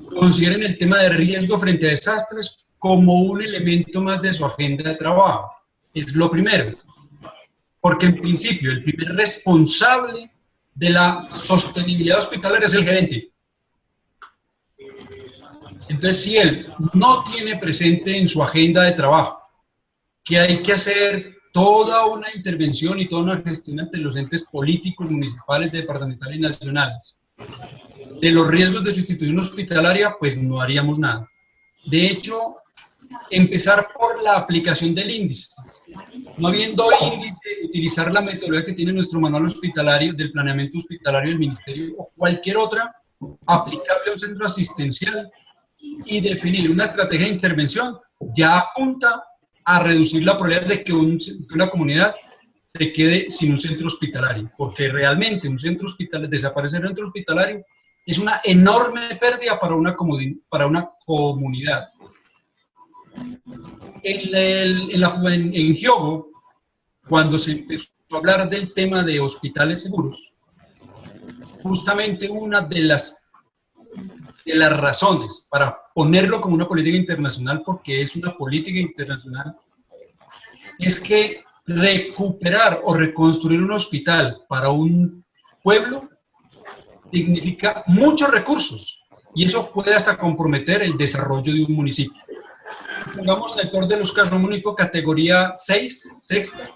consideren el tema de riesgo frente a desastres como un elemento más de su agenda de trabajo. Es lo primero. Porque en principio el primer responsable de la sostenibilidad hospitalaria es el gerente. Entonces, si él no tiene presente en su agenda de trabajo que hay que hacer toda una intervención y toda una gestión ante los entes políticos, municipales, departamentales y nacionales de los riesgos de su institución hospitalaria, pues no haríamos nada. De hecho, empezar por la aplicación del índice. No habiendo índice, utilizar la metodología que tiene nuestro manual hospitalario, del planeamiento hospitalario del ministerio o cualquier otra aplicable a un centro asistencial y definir una estrategia de intervención, ya apunta a reducir la probabilidad de que una comunidad se quede sin un centro hospitalario, porque realmente un centro hospitalario, desaparecer un centro hospitalario es una enorme pérdida para una comunidad. En Hyogo, cuando se empezó a hablar del tema de hospitales seguros, justamente una de las de las razones para ponerlo como una política internacional, porque es una política internacional, es que recuperar o reconstruir un hospital para un pueblo significa muchos recursos y eso puede hasta comprometer el desarrollo de un municipio. Pongamos en el peor de los casos un municipio categoría 6, sexta,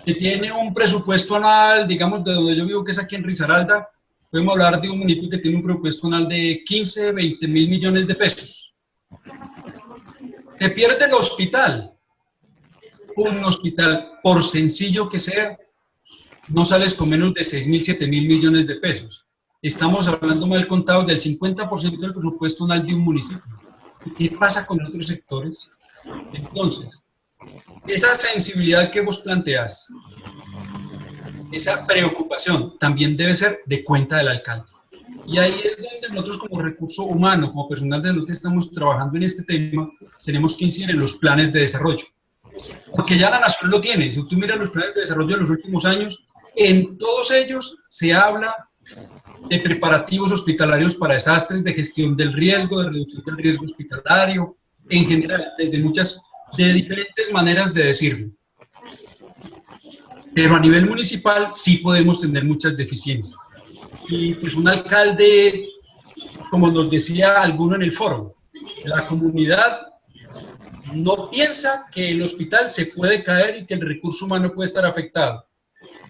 que tiene un presupuesto anual, digamos, de donde yo vivo, que es aquí en Risaralda, podemos hablar de un municipio que tiene un presupuesto anual de 15, 20 mil millones de pesos. Se pierde el hospital. Un hospital, por sencillo que sea, no sales con menos de 6 mil, 7 mil millones de pesos. Estamos hablando mal contado del 50% del presupuesto anual de un municipio. ¿Y qué pasa con otros sectores? Entonces, esa sensibilidad que vos planteás, esa preocupación, también debe ser de cuenta del alcalde. Y ahí es donde nosotros como recurso humano, como personal de salud que estamos trabajando en este tema, tenemos que incidir en los planes de desarrollo. Porque ya la nación lo tiene. Si tú miras los planes de desarrollo de los últimos años, en todos ellos se habla de preparativos hospitalarios para desastres, de gestión del riesgo, de reducción del riesgo hospitalario, en general, de diferentes maneras de decirlo. Pero a nivel municipal sí podemos tener muchas deficiencias. Y pues un alcalde, como nos decía alguno en el foro, la comunidad no piensa que el hospital se puede caer y que el recurso humano puede estar afectado.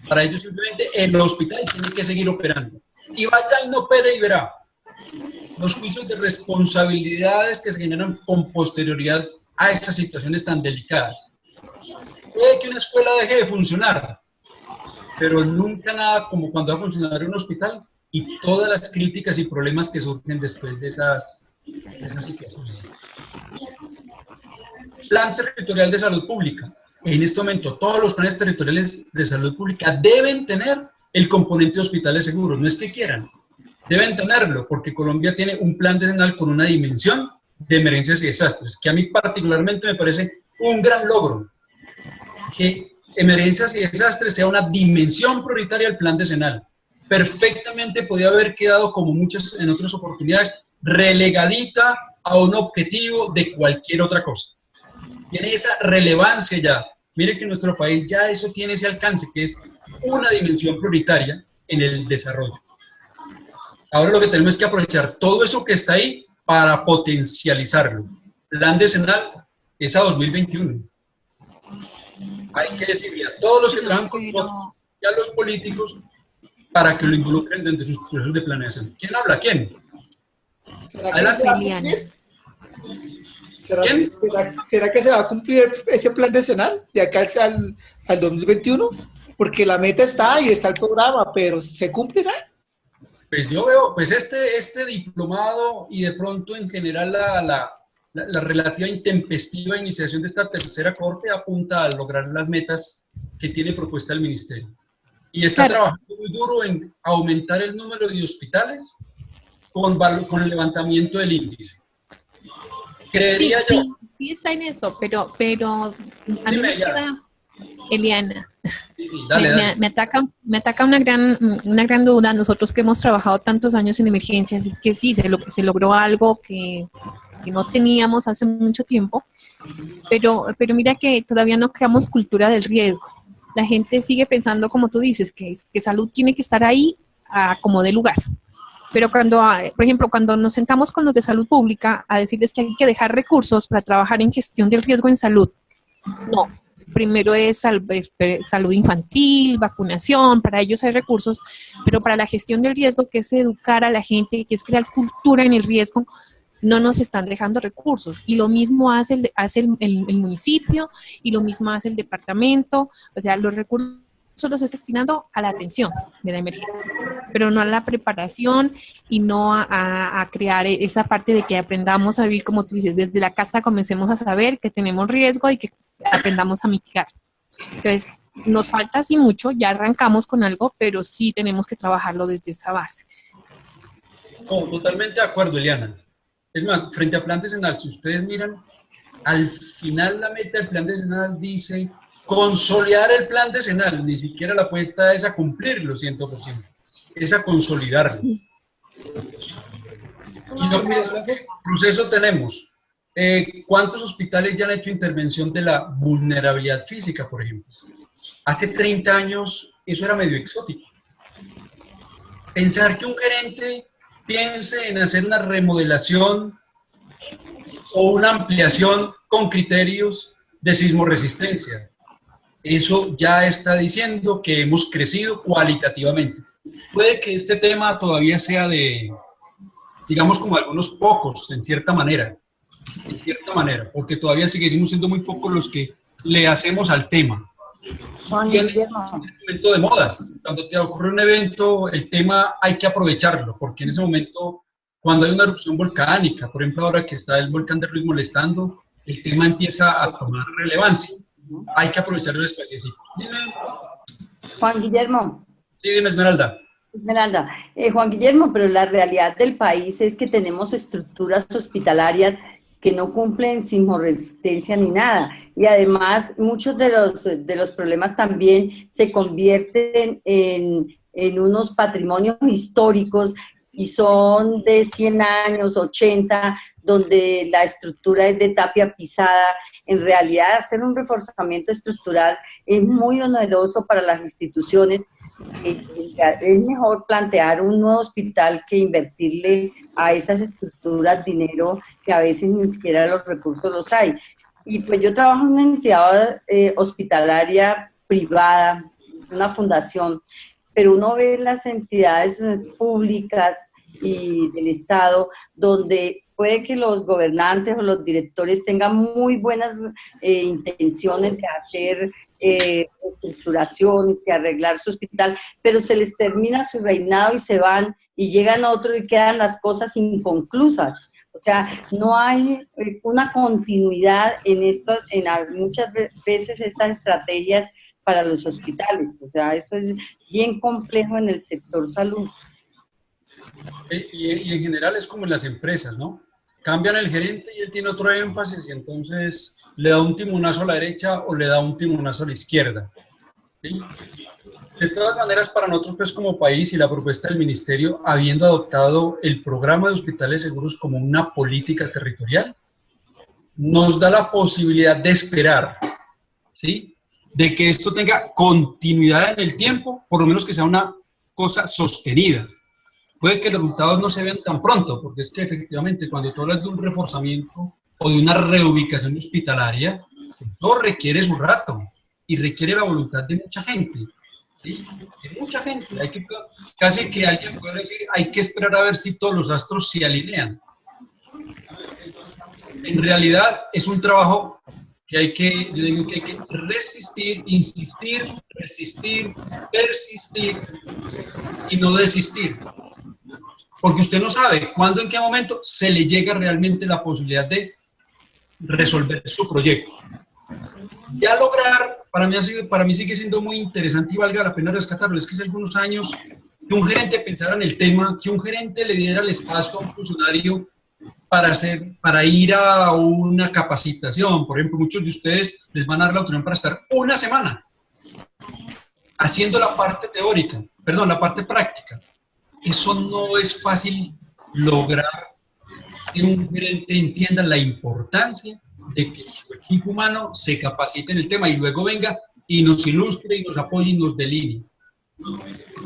Para ellos simplemente el hospital tiene que seguir operando. Y vaya y no pede y verá. Los juicios de responsabilidades que se generan con posterioridad a estas situaciones tan delicadas. Puede que una escuela deje de funcionar, pero nunca nada como cuando va a funcionar un hospital y todas las críticas y problemas que surgen después de esas situaciones. Plan territorial de salud pública. En este momento, todos los planes territoriales de salud pública deben tener el componente de hospitales seguros. No es que quieran, deben tenerlo, porque Colombia tiene un plan decenal con una dimensión de emergencias y desastres, que a mí particularmente me parece un gran logro. Que emergencias y desastres sea una dimensión prioritaria del plan decenal. Perfectamente podía haber quedado, como muchas en otras oportunidades, relegadita a un objetivo de cualquier otra cosa. Tiene esa relevancia ya. Mire que en nuestro país ya eso tiene ese alcance, que es una dimensión prioritaria en el desarrollo. Ahora lo que tenemos es que aprovechar todo eso que está ahí para potencializarlo. Plan decenal es a 2021. Hay que decirle a todos los que trabajan con nosotros y a los políticos para que lo involucren dentro de sus procesos de planeación. ¿Quién habla? ¿Quién? ¿Será que se va a cumplir ese plan decenal de acá al 2021? Porque la meta está y está el programa, pero ¿se cumplirá? Pues yo veo, pues este diplomado y de pronto en general la relativa intempestiva iniciación de esta tercera corte apunta a lograr las metas que tiene propuesta el ministerio. Y está trabajando muy duro en aumentar el número de hospitales con el levantamiento del índice. Creería yo. Sí está en eso, pero a mí me queda, Eliana, dale. Me ataca una gran duda. Nosotros que hemos trabajado tantos años en emergencias, es que sí, se logró algo que no teníamos hace mucho tiempo, pero mira que todavía no creamos cultura del riesgo. La gente sigue pensando, como tú dices, que salud tiene que estar ahí como de lugar. Pero cuando, por ejemplo, cuando nos sentamos con los de salud pública a decirles que hay que dejar recursos para trabajar en gestión del riesgo en salud, no. Primero es salud infantil, vacunación, para ellos hay recursos, pero para la gestión del riesgo, que es educar a la gente, que es crear cultura en el riesgo, no nos están dejando recursos. Y lo mismo hace el municipio, y lo mismo hace el departamento. O sea, los recursos los está destinando a la atención de la emergencia, pero no a la preparación y no a crear esa parte de que aprendamos a vivir, como tú dices, desde la casa comencemos a saber que tenemos riesgo y que aprendamos a mitigar. Entonces, nos falta así mucho, ya arrancamos con algo, pero sí tenemos que trabajarlo desde esa base. No, totalmente de acuerdo, Eliana. Es más, frente a plan decenal, si ustedes miran, al final la meta del plan decenal dice consolidar el plan decenal, ni siquiera la apuesta es a cumplirlo 100%, es a consolidarlo. proceso tenemos. ¿Cuántos hospitales ya han hecho intervención de la vulnerabilidad física, por ejemplo? Hace 30 años eso era medio exótico. Pensar que un gerente piense en hacer una remodelación o una ampliación con criterios de sismoresistencia, eso ya está diciendo que hemos crecido cualitativamente. Puede que este tema todavía sea de, digamos, como algunos pocos, en cierta manera, porque todavía seguimos siendo muy pocos los que le hacemos al tema. Y en el momento de modas, cuando te ocurre un evento, el tema hay que aprovecharlo, porque en ese momento, cuando hay una erupción volcánica, por ejemplo, ahora que está el volcán de Ruiz molestando, el tema empieza a tomar relevancia. Hay que aprovechar los espacios. Dime. Juan Guillermo. Sí, dime, Esmeralda. Juan Guillermo, pero la realidad del país es que tenemos estructuras hospitalarias que no cumplen sismoresistencia ni nada. Y además, muchos de los problemas también se convierten en unos patrimonios históricos y son de 100 años, 80, donde la estructura es de tapia pisada. En realidad, hacer un reforzamiento estructural es muy oneroso para las instituciones. Es mejor plantear un nuevo hospital que invertirle a esas estructuras dinero que a veces ni siquiera los recursos los hay. Y pues yo trabajo en una entidad hospitalaria privada, es una fundación, pero uno ve las entidades públicas y del Estado donde puede que los gobernantes o los directores tengan muy buenas intenciones de hacer estructuraciones y arreglar su hospital, pero se les termina su reinado y se van y llegan otros y quedan las cosas inconclusas. O sea, no hay una continuidad en esto, muchas veces estas estrategias para los hospitales. O sea, eso es bien complejo en el sector salud. Y en general es como en las empresas, ¿no? Cambian el gerente y él tiene otro énfasis y entonces le da un timonazo a la derecha o le da un timonazo a la izquierda. ¿Sí? De todas maneras, para nosotros pues como país y la propuesta del ministerio, habiendo adoptado el programa de hospitales seguros como una política territorial, nos da la posibilidad de esperar, ¿sí?, de que esto tenga continuidad en el tiempo, por lo menos que sea una cosa sostenida. Puede que los resultados no se vean tan pronto, porque es que efectivamente cuando tú hablas de un reforzamiento o de una reubicación hospitalaria, eso requiere su rato y requiere la voluntad de mucha gente. ¿Sí? De mucha gente. Hay que, casi que alguien puede decir, hay que esperar a ver si todos los astros se alinean. En realidad es un trabajo que hay que, yo digo que hay que resistir, insistir, resistir, persistir y no desistir. Porque usted no sabe cuándo, en qué momento se le llega realmente la posibilidad de resolver su proyecto. Ya lograr, para mí sigue siendo muy interesante y valga la pena rescatarlo, es que hace algunos años que un gerente pensara en el tema, que un gerente le diera el espacio a un funcionario para ir a una capacitación. Por ejemplo, muchos de ustedes les van a dar la oportunidad para estar una semana haciendo la parte teórica, perdón, la parte práctica. Eso no es fácil lograr que un gerente entienda la importancia de que su equipo humano se capacite en el tema y luego venga y nos ilustre y nos apoye y nos delinee.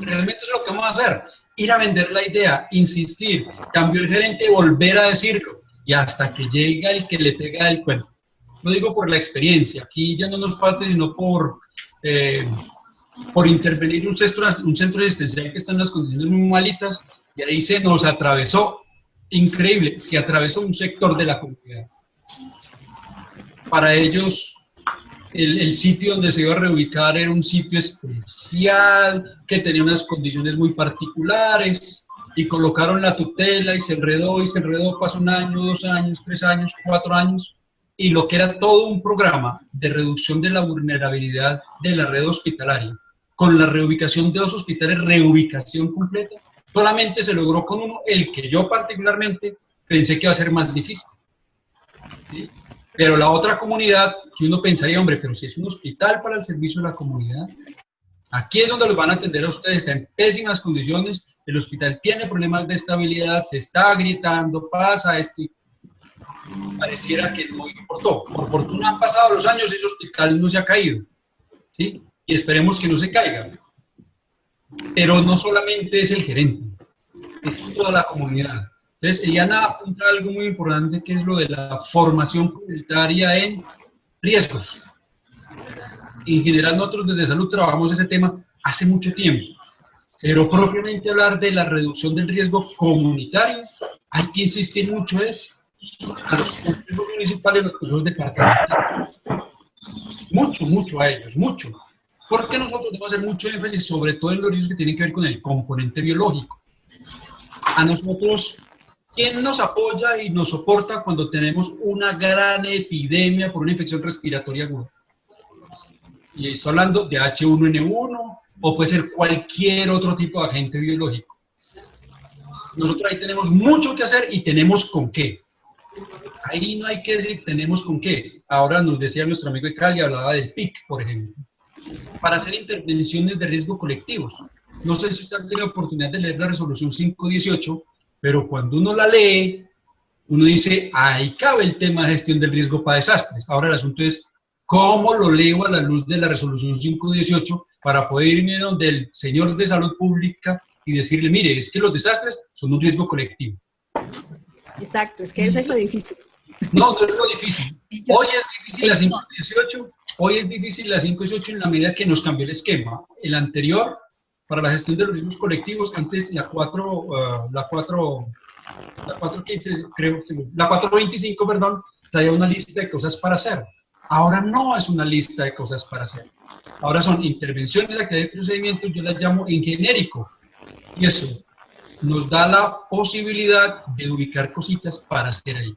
Realmente es lo que vamos a hacer. Ir a vender la idea, insistir, cambió el gerente, volver a decirlo, y hasta que llega el que le pega el cuento. Lo digo por la experiencia, aquí ya no nos falta sino por intervenir un centro asistencial que está en unas condiciones muy malitas, y ahí se nos atravesó, increíble, se atravesó un sector de la comunidad. Para ellos, el sitio donde se iba a reubicar era un sitio especial, que tenía unas condiciones muy particulares, y colocaron la tutela y se enredó, pasó 1 año, 2 años, 3 años, 4 años, y lo que era todo un programa de reducción de la vulnerabilidad de la red hospitalaria, con la reubicación de 2 hospitales, reubicación completa, solamente se logró con uno, el que yo particularmente pensé que iba a ser más difícil. ¿Sí? Pero la otra comunidad, que uno pensaría, hombre, pero si es un hospital para el servicio de la comunidad, aquí es donde los van a atender a ustedes, está en pésimas condiciones, el hospital tiene problemas de estabilidad, se está agrietando, pasa esto, pareciera que no importó. Por fortuna han pasado los años y ese hospital no se ha caído, ¿sí? Y esperemos que no se caiga. Pero no solamente es el gerente, es toda la comunidad. Entonces, Eliana apunta algo muy importante, que es lo de la formación comunitaria en riesgos. En general, nosotros desde Salud trabajamos ese tema hace mucho tiempo, pero propiamente hablar de la reducción del riesgo comunitario, hay que insistir mucho a los consejos municipales, los consejos departamentales. Mucho a ellos, mucho. Porque nosotros debemos hacer mucho énfasis, sobre todo en los riesgos que tienen que ver con el componente biológico. A nosotros, ¿quién nos apoya y nos soporta cuando tenemos una gran epidemia por una infección respiratoria aguda? Y estoy hablando de H1N1 o puede ser cualquier otro tipo de agente biológico. Nosotros ahí tenemos mucho que hacer y tenemos con qué. Ahí no hay que decir tenemos con qué. Ahora nos decía nuestro amigo de Cali, hablaba del PIC, por ejemplo, para hacer intervenciones de riesgo colectivos. No sé si usted ha tenido oportunidad de leer la resolución 518, pero cuando uno la lee, uno dice, ahí cabe el tema de gestión del riesgo para desastres. Ahora el asunto es, ¿cómo lo leo a la luz de la resolución 518 para poder irme donde el señor de salud pública y decirle, mire, es que los desastres son un riesgo colectivo? Exacto, es que eso es lo difícil. No es lo difícil. Hoy es difícil la 518, hoy es difícil la 518 en la medida que nos cambió el esquema. El anterior, para la gestión de los riesgos colectivos, antes la 425, perdón, traía una lista de cosas para hacer. Ahora no es una lista de cosas para hacer. Ahora son intervenciones, actividades y procedimientos, yo las llamo en genérico. Y eso nos da la posibilidad de ubicar cositas para hacer ahí.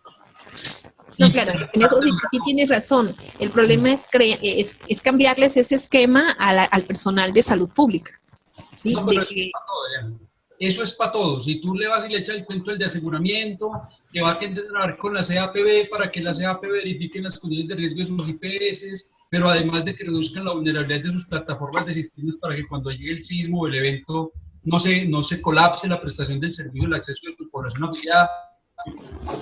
No, claro, en eso sí tienes razón. El problema es cambiarles ese esquema al personal de salud pública. ¿Sí? No, pero eso es para todos. Si tú le vas y le echas el cuento de aseguramiento, que va a entrar con la CAPB para que la CAPB verifique las condiciones de riesgo de sus IPS, pero además de que reduzcan la vulnerabilidad de sus plataformas de sistemas para que cuando llegue el sismo o el evento no se colapse la prestación del servicio, el acceso de su población afiliada.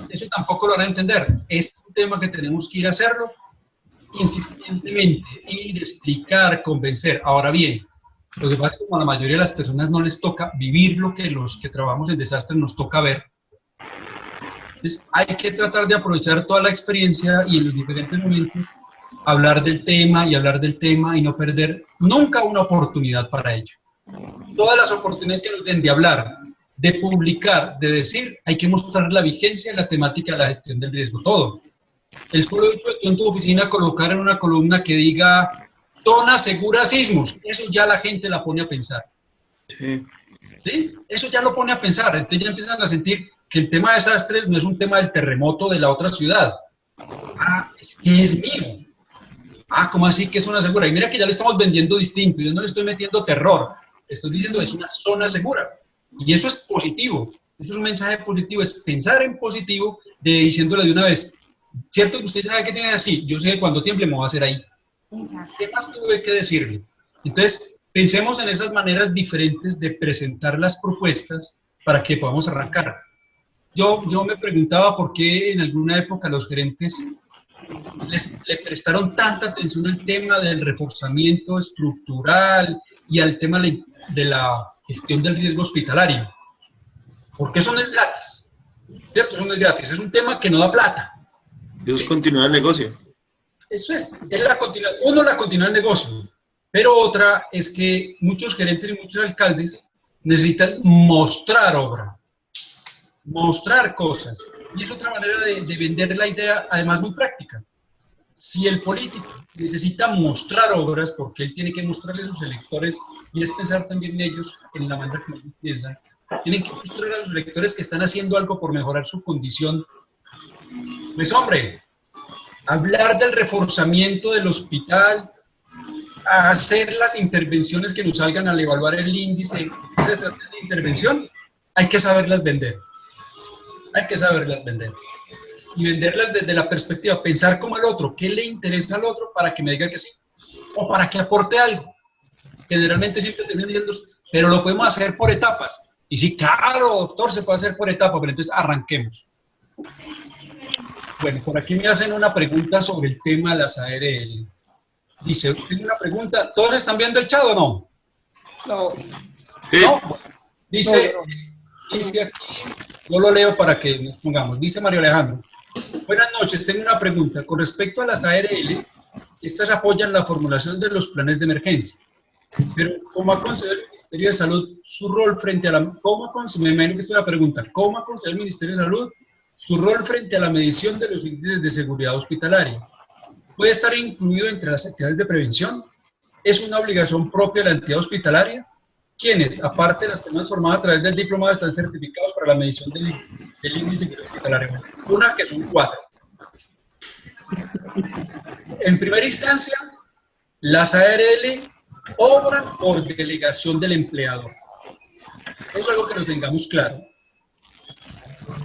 Eso tampoco lo van a entender. Es un tema que tenemos que ir a hacerlo insistentemente, ir, explicar, convencer. Ahora bien, lo que pasa es que como a la mayoría de las personas no les toca vivir lo que los que trabajamos en desastres nos toca ver. Entonces, hay que tratar de aprovechar toda la experiencia y en los diferentes momentos hablar del tema y no perder nunca una oportunidad para ello. Todas las oportunidades que nos den de hablar, de publicar, de decir, hay que mostrar la vigencia y la temática de la gestión del riesgo, todo. El solo hecho de tú en tu oficina colocar en una columna que diga zona segura sismos, eso ya la gente la pone a pensar. Sí. ¿Sí? Eso ya lo pone a pensar, entonces ya empiezan a sentir que el tema de desastres no es un tema del terremoto de la otra ciudad. Ah, es que es mío. Ah, ¿cómo así que es zona segura? Y mira que ya le estamos vendiendo distinto, yo no le estoy metiendo terror, le estoy diciendo es una zona segura. Y eso es positivo, eso es un mensaje positivo, es pensar en positivo, diciéndole de una vez, ¿cierto que usted sabe que tiene así? Yo sé que cuando tiemble me voy a hacer ahí. Exacto. ¿Qué más tuve que decirle? Entonces, pensemos en esas maneras diferentes de presentar las propuestas para que podamos arrancar. Yo me preguntaba por qué en alguna época los gerentes le prestaron tanta atención al tema del reforzamiento estructural y al tema de la gestión del riesgo hospitalario. Porque eso no es gratis, ¿cierto? Eso no es gratis, es un tema que no da plata. Eso es continuar el negocio. Eso es la continuidad del negocio, pero otra es que muchos gerentes y muchos alcaldes necesitan mostrar obra, mostrar cosas, y es otra manera de vender la idea, además muy práctica. Si el político necesita mostrar obras, porque él tiene que mostrarle a sus electores, y es pensar también en ellos, en la manera que ellos piensan, tienen que mostrar a sus electores que están haciendo algo por mejorar su condición. Pues hombre, hablar del reforzamiento del hospital, hacer las intervenciones que nos salgan al evaluar el índice, esas estrategias de intervención, hay que saberlas vender. Hay que saberlas vender. Y venderlas desde la perspectiva, pensar como el otro, qué le interesa al otro para que me diga que sí, o para que aporte algo. Generalmente siempre terminan yendo, pero lo podemos hacer por etapas. Y sí, claro, doctor, se puede hacer por etapa, pero entonces arranquemos. Bueno, por aquí me hacen una pregunta sobre el tema de las ARL. Dice, tengo una pregunta, ¿todos están viendo el chat o no? No. ¿No? Dice, dice aquí, yo lo leo para que nos pongamos. Dice Mario Alejandro, buenas noches, tengo una pregunta. Con respecto a las ARL, estas apoyan la formulación de los planes de emergencia. Pero, ¿cómo ha concedido el Ministerio de Salud su rol frente a la... me imagino que es una pregunta. ¿Cómo ha concedido el Ministerio de Salud su rol frente a la medición de los índices de seguridad hospitalaria? ¿Puede estar incluido entre las actividades de prevención? ¿Es una obligación propia de la entidad hospitalaria? ¿Quiénes, aparte de las personas formadas a través del diplomado, están certificados para la medición del índice de seguridad hospitalaria? Una, que son 4. En primera instancia, las ARL obran por delegación del empleador. Eso es algo que lo tengamos claro.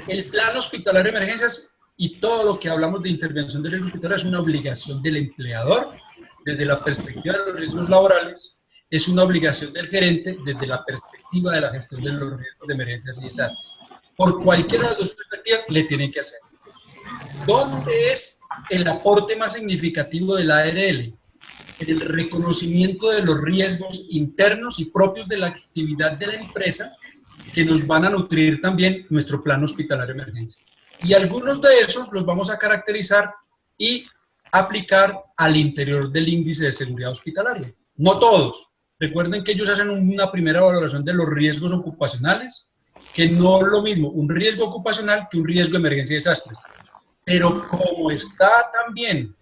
El plan hospitalario de emergencias y todo lo que hablamos de intervención del riesgo hospitalario es una obligación del empleador desde la perspectiva de los riesgos laborales, es una obligación del gerente desde la perspectiva de la gestión de los riesgos de emergencias y desastres. Por cualquiera de las dos perspectivas le tienen que hacer. ¿Dónde es el aporte más significativo de la ARL? En el reconocimiento de los riesgos internos y propios de la actividad de la empresa que nos van a nutrir también nuestro plan hospitalario de emergencia. Y algunos de esos los vamos a caracterizar y aplicar al interior del índice de seguridad hospitalaria. No todos. Recuerden que ellos hacen una primera valoración de los riesgos ocupacionales, que no es lo mismo un riesgo ocupacional que un riesgo de emergencia y desastres. Pero como está también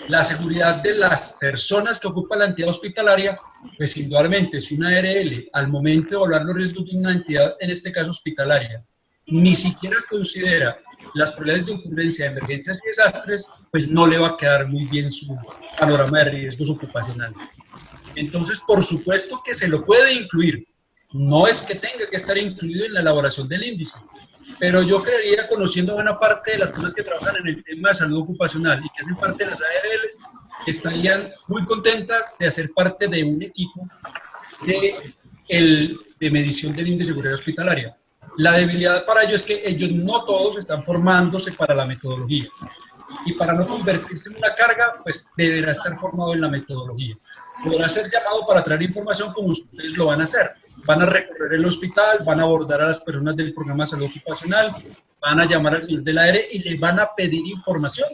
la seguridad de las personas que ocupan la entidad hospitalaria, pues indudablemente si una ARL al momento de evaluar los riesgos de una entidad, en este caso hospitalaria, ni siquiera considera las probabilidades de ocurrencia de emergencias y desastres, pues no le va a quedar muy bien su panorama de riesgos ocupacionales. Entonces, por supuesto que se lo puede incluir. No es que tenga que estar incluido en la elaboración del índice, pero yo creería, conociendo buena parte de las personas que trabajan en el tema de salud ocupacional y que hacen parte de las ARLs, estarían muy contentas de hacer parte de un equipo de medición del índice de seguridad hospitalaria. La debilidad para ello es que ellos no todos están formándose para la metodología. Y para no convertirse en una carga, pues deberá estar formado en la metodología. Podrá ser llamado para traer información como ustedes lo van a hacer. Van a recorrer el hospital, van a abordar a las personas del programa de salud ocupacional, van a llamar al señor del AR y le van a pedir información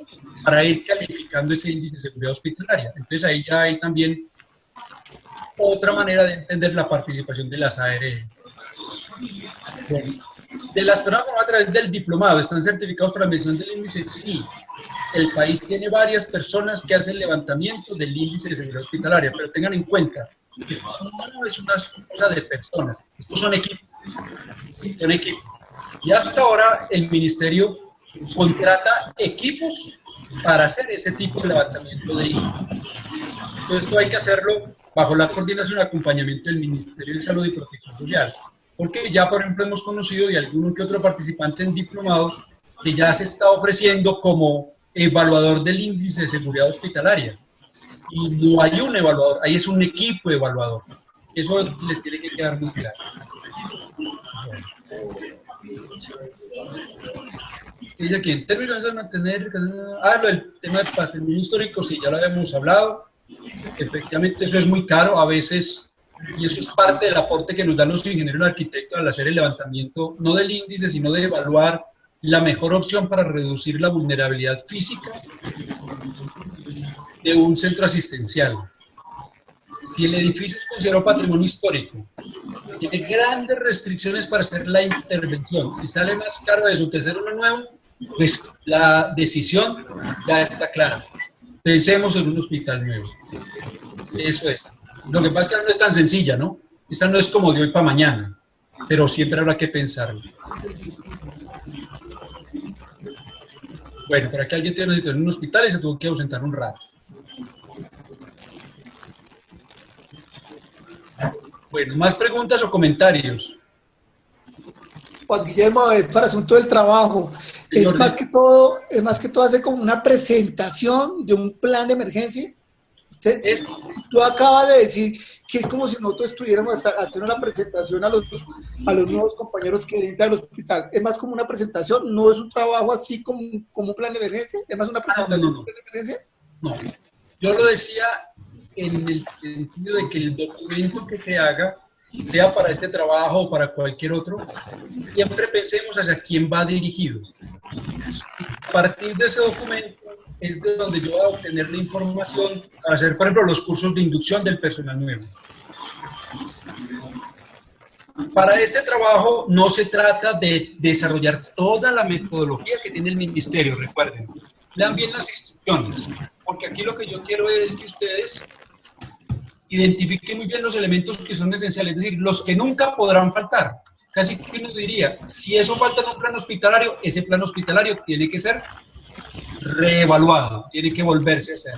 para ir calificando ese índice de seguridad hospitalaria. Entonces ahí ya hay también otra manera de entender la participación de las AR. Bueno, de las personas a través del diplomado, ¿están certificados para la medición del índice? Sí. El país tiene varias personas que hacen levantamiento del índice de seguridad hospitalaria, pero tengan en cuenta que esto no es una cosa de personas, estos son equipos. Son equipos. Y hasta ahora el ministerio contrata equipos para hacer ese tipo de levantamiento de índice. Entonces esto hay que hacerlo bajo la coordinación y acompañamiento del Ministerio de Salud y Protección Social. Porque ya, por ejemplo, hemos conocido de alguno que otro participante en diplomado que ya se está ofreciendo como evaluador del índice de seguridad hospitalaria. Y no hay un evaluador, ahí es un equipo evaluador. Eso les tiene que quedar muy claro. Dice aquí, en términos de mantener... lo del tema del patrimonio histórico, sí, ya lo habíamos hablado. Efectivamente, eso es muy caro a veces, y eso es parte del aporte que nos dan los ingenieros y arquitectos al hacer el levantamiento, no del índice, sino de evaluar la mejor opción para reducir la vulnerabilidad física de un centro asistencial. Si el edificio es considerado patrimonio histórico, tiene grandes restricciones para hacer la intervención y sale más caro eso que hacer uno nuevo, pues la decisión ya está clara. Pensemos en un hospital nuevo. Eso es. Lo que pasa es que no es tan sencilla, ¿no? Esta no es como de hoy para mañana, pero siempre habrá que pensarlo. Bueno, por aquí alguien tiene una situación en un hospital y se tuvo que ausentar un rato. Bueno, ¿más preguntas o comentarios? Juan Guillermo, para asunto del trabajo, es más que todo hacer como una presentación de un plan de emergencia. ¿Sí? Tú acabas de decir que es como si nosotros estuviéramos haciendo una presentación a los nuevos compañeros que entran al hospital. Es más como una presentación, no es un trabajo así como un plan de emergencia, es más una presentación de un plan de emergencia. No, yo lo decía en el sentido de que el documento que se haga, sea para este trabajo o para cualquier otro, siempre pensemos hacia quién va dirigido. A partir de ese documento es de donde yo voy a obtener la información para hacer, por ejemplo, los cursos de inducción del personal nuevo. Para este trabajo no se trata de desarrollar toda la metodología que tiene el ministerio, recuerden. Lean bien las instrucciones, porque aquí lo que yo quiero es que ustedes identifiquen muy bien los elementos que son esenciales, es decir, los que nunca podrán faltar. Casi que uno diría, si eso falta en un plan hospitalario, ese plan hospitalario tiene que ser reevaluado, tiene que volverse a hacer.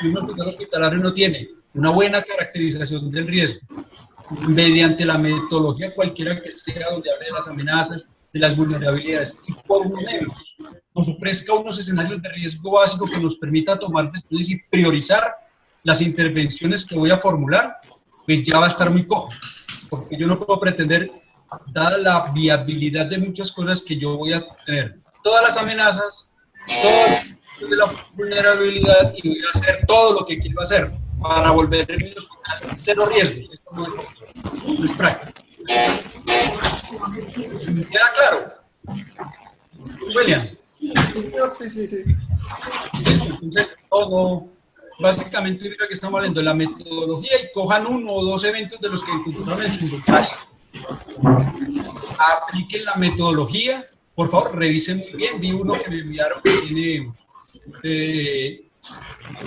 Si un hospital hospitalario no tiene una buena caracterización del riesgo, mediante la metodología cualquiera que sea, donde hable de las amenazas, de las vulnerabilidades, y por lo menos nos ofrezca unos escenarios de riesgo básico que nos permita tomar decisiones y priorizar las intervenciones que voy a formular, pues ya va a estar muy cojo, porque yo no puedo pretender, dada la viabilidad de muchas cosas que yo voy a tener, todas las amenazas, todo de la vulnerabilidad, y voy a hacer todo lo que quiero hacer para volver a mi hospital cero riesgos. Esto no es práctico. ¿Me queda claro? William. Sí. Entonces, todo, básicamente, mira que estamos hablando de la metodología y cojan uno o dos eventos de los que encontraron en su inventario. Apliquen la metodología. Por favor, revisen muy bien. Vi uno que me enviaron que tiene,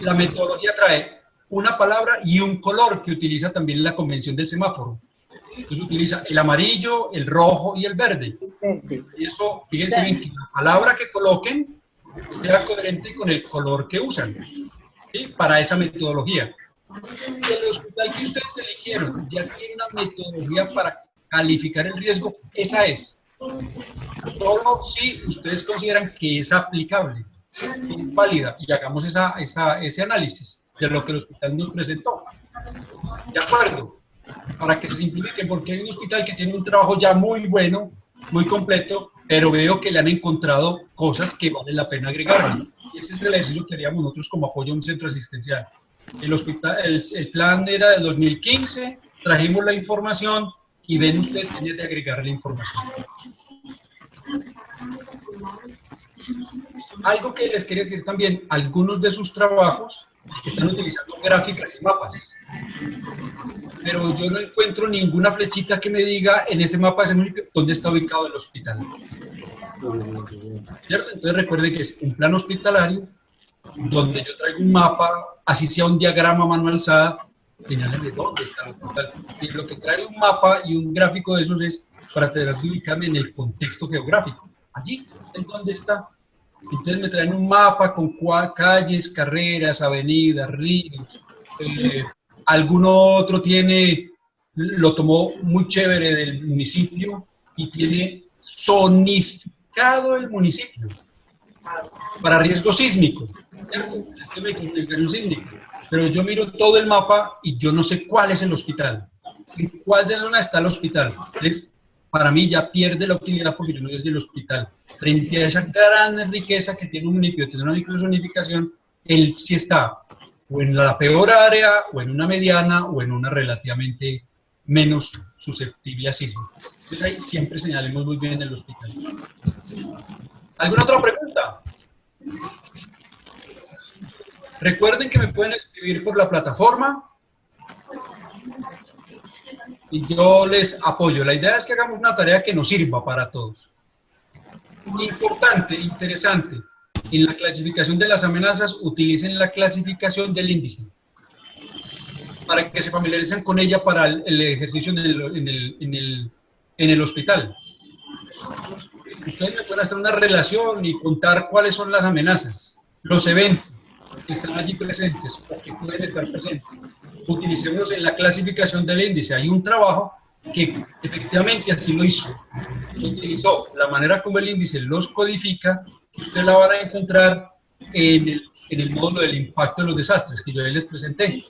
la metodología trae una palabra y un color que utiliza también la convención del semáforo. Entonces utiliza el amarillo, el rojo y el verde. Y eso, fíjense bien, que la palabra que coloquen sea coherente con el color que usan, ¿sí? Para esa metodología. Si el hospital que ustedes eligieron ya tiene una metodología para calificar el riesgo, esa es. Solo si ustedes consideran que es aplicable, es válida, y hagamos ese análisis de lo que el hospital nos presentó. ¿De acuerdo? Para que se simplifique, porque hay un hospital que tiene un trabajo ya muy bueno, muy completo, pero veo que le han encontrado cosas que vale la pena agregarle. Y ese es el ejercicio que haríamos nosotros como apoyo a un centro asistencial. El plan era del 2015, trajimos la información y ven ustedes que tienen de agregarle información. Algo que les quería decir también, algunos de sus trabajos están utilizando gráficas y mapas, pero yo no encuentro ninguna flechita que me diga en ese mapa de ese municipio dónde está ubicado el hospital. ¿Cierto? Entonces recuerden que es un plan hospitalario donde yo traigo un mapa, así sea un diagrama a mano alzada, señálenme dónde está el hospital. Y lo que trae un mapa y un gráfico de esos es para tratar de ubicarme en el contexto geográfico. Allí es donde está. Entonces me traen un mapa con calles, carreras, avenidas, ríos. Alguno otro lo tomó muy chévere del municipio y tiene zonificado el municipio para riesgo sísmico. Pero yo miro todo el mapa y yo no sé cuál es el hospital. ¿En cuál de zonas está el hospital? Entonces, para mí ya pierde la utilidad porque yo no soy del hospital. Frente a esa gran riqueza que tiene un municipio, tener una microzonificación, él sí está o en la peor área, o en una mediana, o en una relativamente menos susceptible a sismo. Entonces ahí siempre señalemos muy bien el hospital. ¿Alguna otra pregunta? Recuerden que me pueden escribir por la plataforma y yo les apoyo. La idea es que hagamos una tarea que nos sirva para todos. Importante, interesante, en la clasificación de las amenazas utilicen la clasificación del índice para que se familiaricen con ella para el ejercicio en el hospital. Ustedes me pueden hacer una relación y contar cuáles son las amenazas, los eventos que están allí presentes o que pueden estar presentes. Utilicemos en la clasificación del índice. Hay un trabajo que efectivamente así lo hizo. Utilizó la manera como el índice los codifica, que usted la van a encontrar en el módulo del impacto de los desastres que yo les presenté,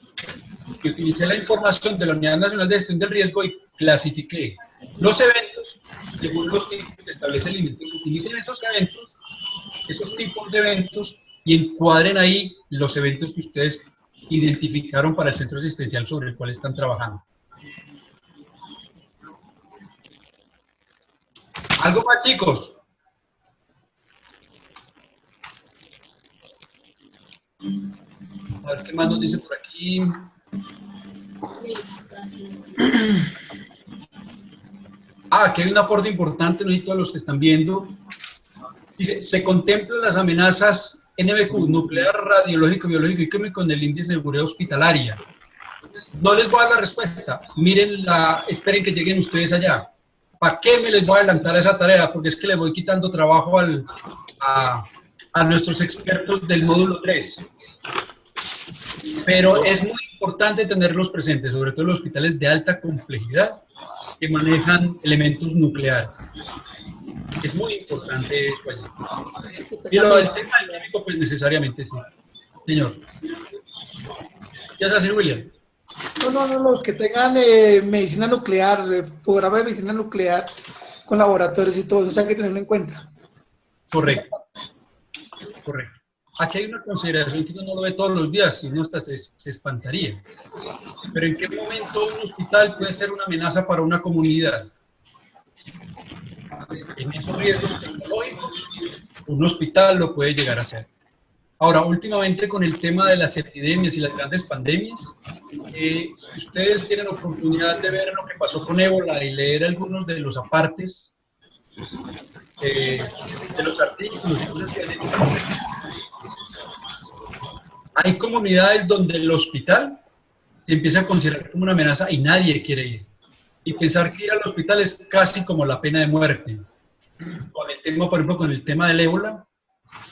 que utilicé la información de la Unidad Nacional de Gestión del Riesgo y clasifiqué los eventos según los tipos que establece el INDEC. Utilicen esos eventos, esos tipos de eventos, y encuadren ahí los eventos que ustedes identificaron para el centro asistencial sobre el cual están trabajando. ¿Algo más, chicos? A ver qué más nos dice por aquí. Aquí hay un aporte importante, ¿no? Y todos los que están viendo. Dice, se contemplan las amenazas NBQ, nuclear, radiológico, biológico y químico en el índice de seguridad hospitalaria. No les voy a dar la respuesta. Miren, esperen que lleguen ustedes allá. ¿Para qué me les voy a adelantar a esa tarea? Porque es que le voy quitando trabajo a nuestros expertos del módulo 3. Pero es muy importante tenerlos presentes, sobre todo en los hospitales de alta complejidad que manejan elementos nucleares. Es muy importante eso allí. Y lo del tema del químico, pues necesariamente sí. Señor. ¿Ya está, señor William? No, los que tengan medicina nuclear, programa de medicina nuclear con laboratorios y todo eso, hay que tenerlo en cuenta. Correcto. Correcto. Aquí hay una consideración que uno no lo ve todos los días, si no hasta se espantaría. Pero ¿en qué momento un hospital puede ser una amenaza para una comunidad? En esos riesgos tecnológicos, un hospital lo puede llegar a ser. Ahora, últimamente con el tema de las epidemias y las grandes pandemias, ustedes tienen oportunidad de ver lo que pasó con ébola y leer algunos de los apartes de los artículos y cosas que han hecho. Hay comunidades donde el hospital se empieza a considerar como una amenaza y nadie quiere ir. Y pensar que ir al hospital es casi como la pena de muerte. Con el tema, por ejemplo, con el tema del ébola,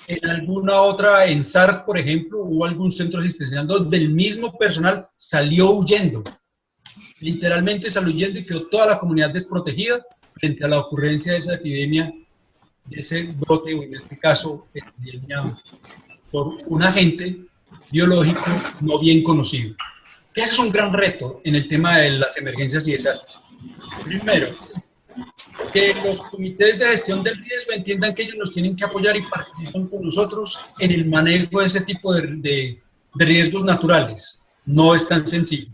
en alguna otra, en SARS, por ejemplo, hubo algún centro asistencial donde el mismo personal salió huyendo. Literalmente salió huyendo y quedó toda la comunidad desprotegida frente a la ocurrencia de esa epidemia, de ese brote, o en este caso, epidemia por un agente biológico no bien conocido. Ese es un gran reto en el tema de las emergencias y desastres. Primero, que los comités de gestión del riesgo entiendan que ellos nos tienen que apoyar y participan con nosotros en el manejo de ese tipo de riesgos naturales. No es tan sencillo.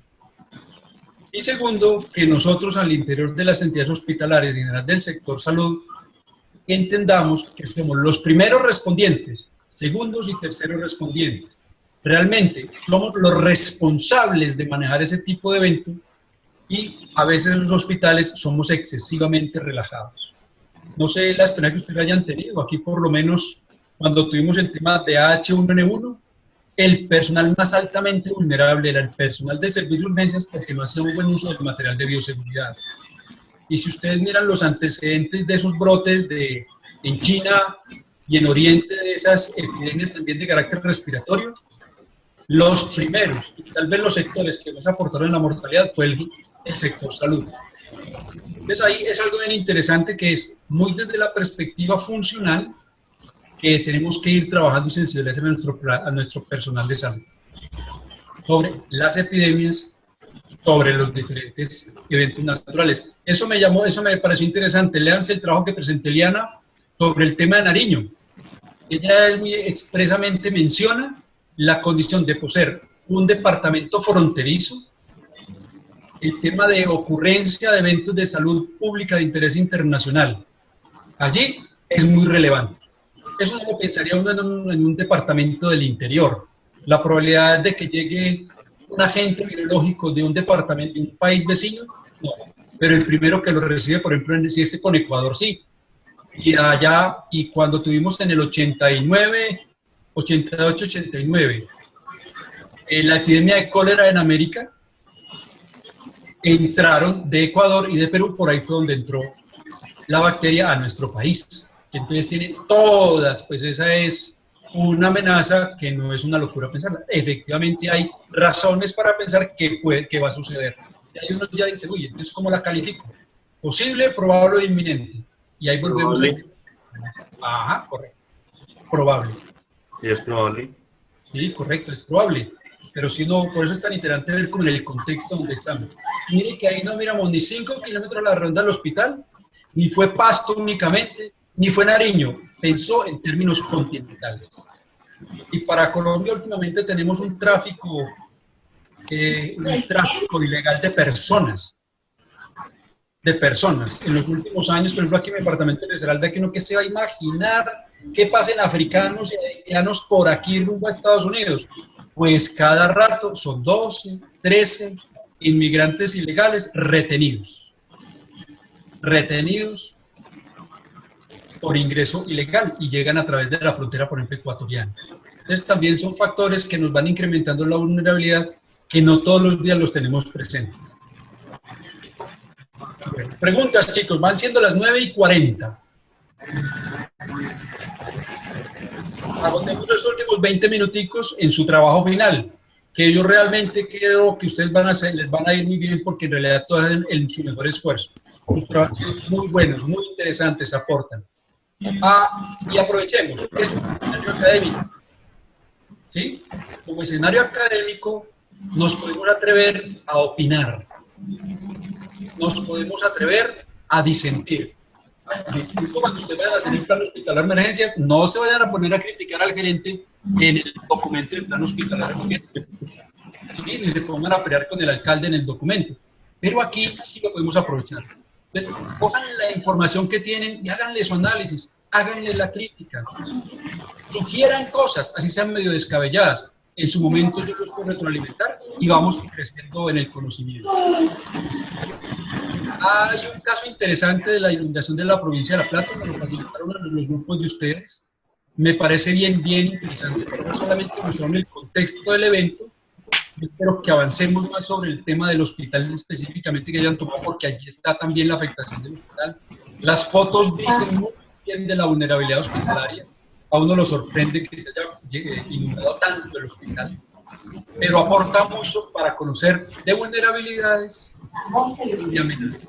Y segundo, que nosotros al interior de las entidades hospitalarias y en general del sector salud entendamos que somos los primeros respondientes, segundos y terceros respondientes. Realmente somos los responsables de manejar ese tipo de eventos y a veces en los hospitales somos excesivamente relajados. No sé la experiencia que ustedes hayan tenido. Aquí por lo menos cuando tuvimos el tema de H1N1, el personal más altamente vulnerable era el personal del servicio de urgencias porque no hacía un buen uso del material de bioseguridad. Y si ustedes miran los antecedentes de esos brotes en China y en Oriente de esas epidemias también de carácter respiratorio, los primeros y tal vez los sectores que nos aportaron en la mortalidad fue el sector salud. Entonces ahí es algo bien interesante que es muy desde la perspectiva funcional que tenemos que ir trabajando y sensibilizar a nuestro personal de salud sobre las epidemias, sobre los diferentes eventos naturales. Eso me pareció interesante. Léanse el trabajo que presenté Eliana sobre el tema de Nariño. Ella muy expresamente menciona la condición de poseer un departamento fronterizo, el tema de ocurrencia de eventos de salud pública de interés internacional. Allí es muy relevante. Eso no lo pensaría uno en un departamento del interior. La probabilidad de que llegue un agente biológico de un departamento, de un país vecino, no. Pero el primero que lo recibe, por ejemplo, si con Ecuador, sí. Y allá, y cuando tuvimos en el 89, 88, 89, la epidemia de cólera en América, entraron de Ecuador y de Perú, por ahí fue donde entró la bacteria a nuestro país. Entonces tiene todas, pues esa es una amenaza que no es una locura pensarla. Efectivamente hay razones para pensar que va a suceder. Y hay uno ya dice, uy, entonces ¿cómo la califico? Posible, probable o inminente. Y ahí volvemos a... Ajá, correcto. Probable. Y es probable. Sí, correcto, es probable. Pero si no, por eso es tan interesante ver como en el contexto donde estamos. Mire que ahí no miramos ni 5 kilómetros a la redonda del hospital, ni fue Pasto únicamente, ni fue Nariño. Pensó en términos continentales. Y para Colombia últimamente tenemos un tráfico ilegal de personas. En los últimos años, por ejemplo, aquí en el departamento de Esmeralda, que uno que se va a imaginar qué pasa en africanos y haitianos por aquí rumbo a Estados Unidos. Pues cada rato son 12, 13 inmigrantes ilegales retenidos por ingreso ilegal y llegan a través de la frontera, por ejemplo, ecuatoriana. Entonces también son factores que nos van incrementando la vulnerabilidad, que no todos los días los tenemos presentes. Bueno, preguntas, chicos, van siendo las 9:40. Agotemos los últimos 20 minuticos en su trabajo final, que yo realmente creo que ustedes van a hacer, les van a ir muy bien, porque en realidad todos en su mejor esfuerzo. Sus trabajos son muy buenos, muy interesantes, aportan. Y aprovechemos, es un escenario académico. ¿Sí? Como escenario académico nos podemos atrever a opinar, nos podemos atrever a disentir. Incluso cuando ustedes vayan a hacer el plan hospitalario de emergencia, no se vayan a poner a criticar al gerente en el documento del plan hospitalario de emergencia. Sí, ni se pongan a pelear con el alcalde en el documento. Pero aquí sí lo podemos aprovechar. Entonces, cojan la información que tienen y háganle su análisis, háganle la crítica. Sugieran cosas, así sean medio descabelladas. En su momento yo los puedo retroalimentar y vamos creciendo en el conocimiento. Hay un caso interesante de la inundación de la provincia de La Plata, me lo facilitaron los grupos de ustedes. Me parece bien interesante, pero no solamente mostraron el contexto del evento. Yo espero que avancemos más sobre el tema del hospital específicamente que hayan tomado, porque allí está también la afectación del hospital. Las fotos dicen muy bien de la vulnerabilidad hospitalaria. A uno lo sorprende que se haya inundado tanto el hospital, pero aporta mucho para conocer de vulnerabilidades y de amenazas.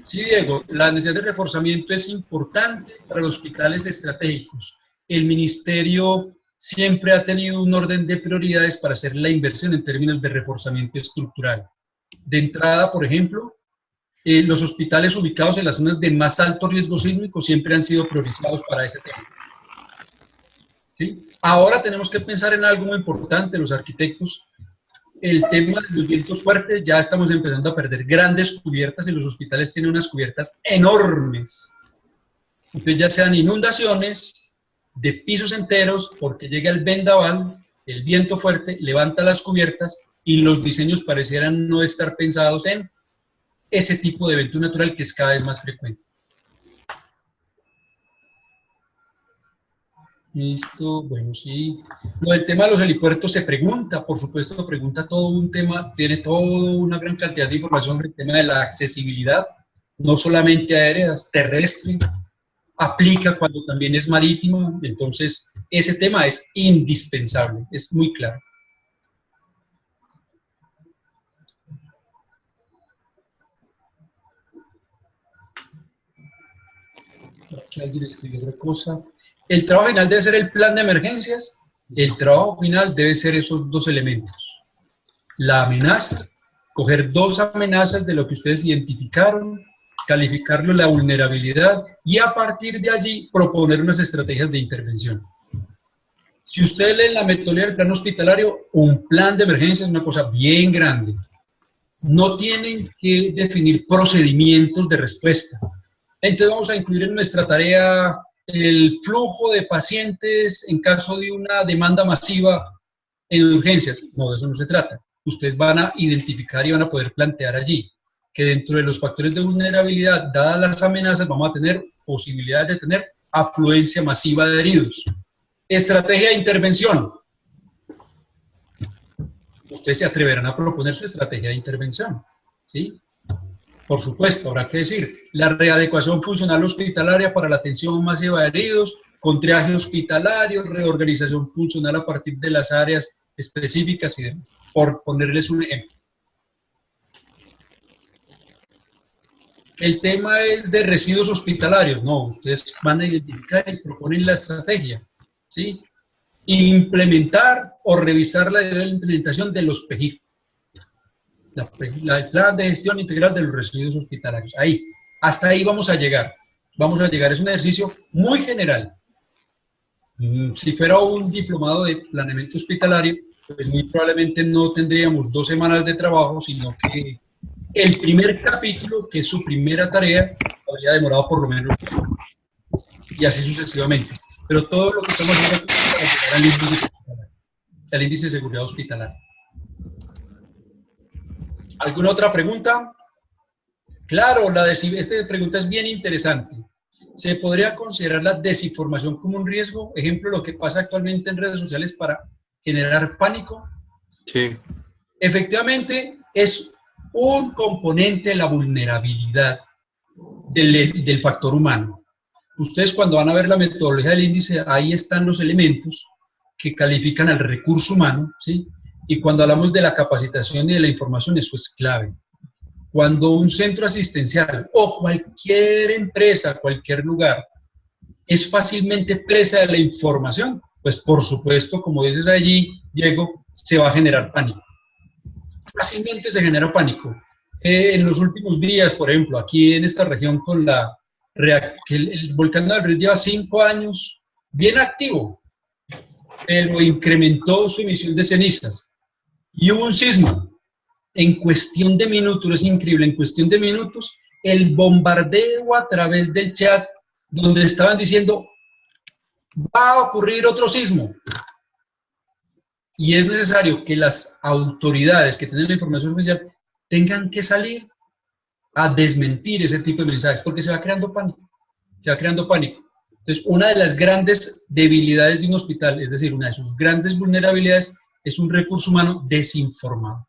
Sí, Diego, la necesidad de reforzamiento es importante para los hospitales estratégicos. El ministerio siempre ha tenido un orden de prioridades para hacer la inversión en términos de reforzamiento estructural. De entrada, por ejemplo, los hospitales ubicados en las zonas de más alto riesgo sísmico siempre han sido priorizados para ese tema. ¿Sí? Ahora tenemos que pensar en algo muy importante, los arquitectos. El tema de los vientos fuertes, ya estamos empezando a perder grandes cubiertas y los hospitales tienen unas cubiertas enormes. Entonces ya sean inundaciones de pisos enteros, porque llega el vendaval, el viento fuerte, levanta las cubiertas y los diseños parecieran no estar pensados en ese tipo de evento natural que es cada vez más frecuente. Listo, bueno, sí. Lo del tema de los helipuertos se pregunta, por supuesto, pregunta todo un tema, tiene toda una gran cantidad de información sobre el tema de la accesibilidad, no solamente aérea, terrestre, aplica cuando también es marítimo, entonces ese tema es indispensable, es muy claro. Aquí alguien escribió otra cosa. El trabajo final debe ser el plan de emergencias. El trabajo final debe ser esos dos elementos. La amenaza, coger dos amenazas de lo que ustedes identificaron, calificarlo la vulnerabilidad y a partir de allí proponer unas estrategias de intervención. Si ustedes leen la metodología del plan hospitalario, un plan de emergencia es una cosa bien grande. No tienen que definir procedimientos de respuesta. Entonces vamos a incluir en nuestra tarea el flujo de pacientes en caso de una demanda masiva en urgencias. No, de eso no se trata. Ustedes van a identificar y van a poder plantear allí que dentro de los factores de vulnerabilidad, dadas las amenazas, vamos a tener posibilidad de tener afluencia masiva de heridos. Estrategia de intervención. Ustedes se atreverán a proponer su estrategia de intervención, ¿sí? Por supuesto, habrá que decir, la readecuación funcional hospitalaria para la atención masiva de heridos, con triaje hospitalario, reorganización funcional a partir de las áreas específicas y demás, por ponerles un ejemplo. el tema es de residuos hospitalarios. No, ustedes van a identificar y proponen la estrategia, ¿sí? Implementar o revisar la implementación de los PGIF. El Plan de Gestión Integral de los Residuos Hospitalarios. Ahí, hasta ahí vamos a llegar. Vamos a llegar. Es un ejercicio muy general. Si fuera un diplomado de planeamiento hospitalario, pues muy probablemente no tendríamos 2 semanas de trabajo, sino que el primer capítulo, que es su primera tarea, habría demorado por lo menos, y así sucesivamente. Pero todo lo que estamos haciendo es para llegar al índice de seguridad hospitalaria. ¿Alguna otra pregunta? Claro, esta pregunta es bien interesante. ¿Se podría considerar la desinformación como un riesgo? Ejemplo, lo que pasa actualmente en redes sociales para generar pánico. Sí. Efectivamente, es un componente de la vulnerabilidad del factor humano. Ustedes cuando van a ver la metodología del índice, ahí están los elementos que califican al recurso humano, ¿sí? Y cuando hablamos de la capacitación y de la información, eso es clave. Cuando un centro asistencial o cualquier empresa, cualquier lugar, es fácilmente presa de la información, pues por supuesto, como dices allí, Diego, se va a generar pánico. Fácilmente se genera pánico. En los últimos días, por ejemplo, aquí en esta región, con que el volcán de Madrid lleva 5 años bien activo, pero incrementó su emisión de cenizas. Y hubo un sismo. En cuestión de minutos, es increíble, en cuestión de minutos, el bombardeo a través del chat, donde estaban diciendo, va a ocurrir otro sismo. Y es necesario que las autoridades que tienen la información oficial tengan que salir a desmentir ese tipo de mensajes, porque se va creando pánico. Se va creando pánico. Entonces, una de las grandes debilidades de un hospital, es decir, una de sus grandes vulnerabilidades, es un recurso humano desinformado.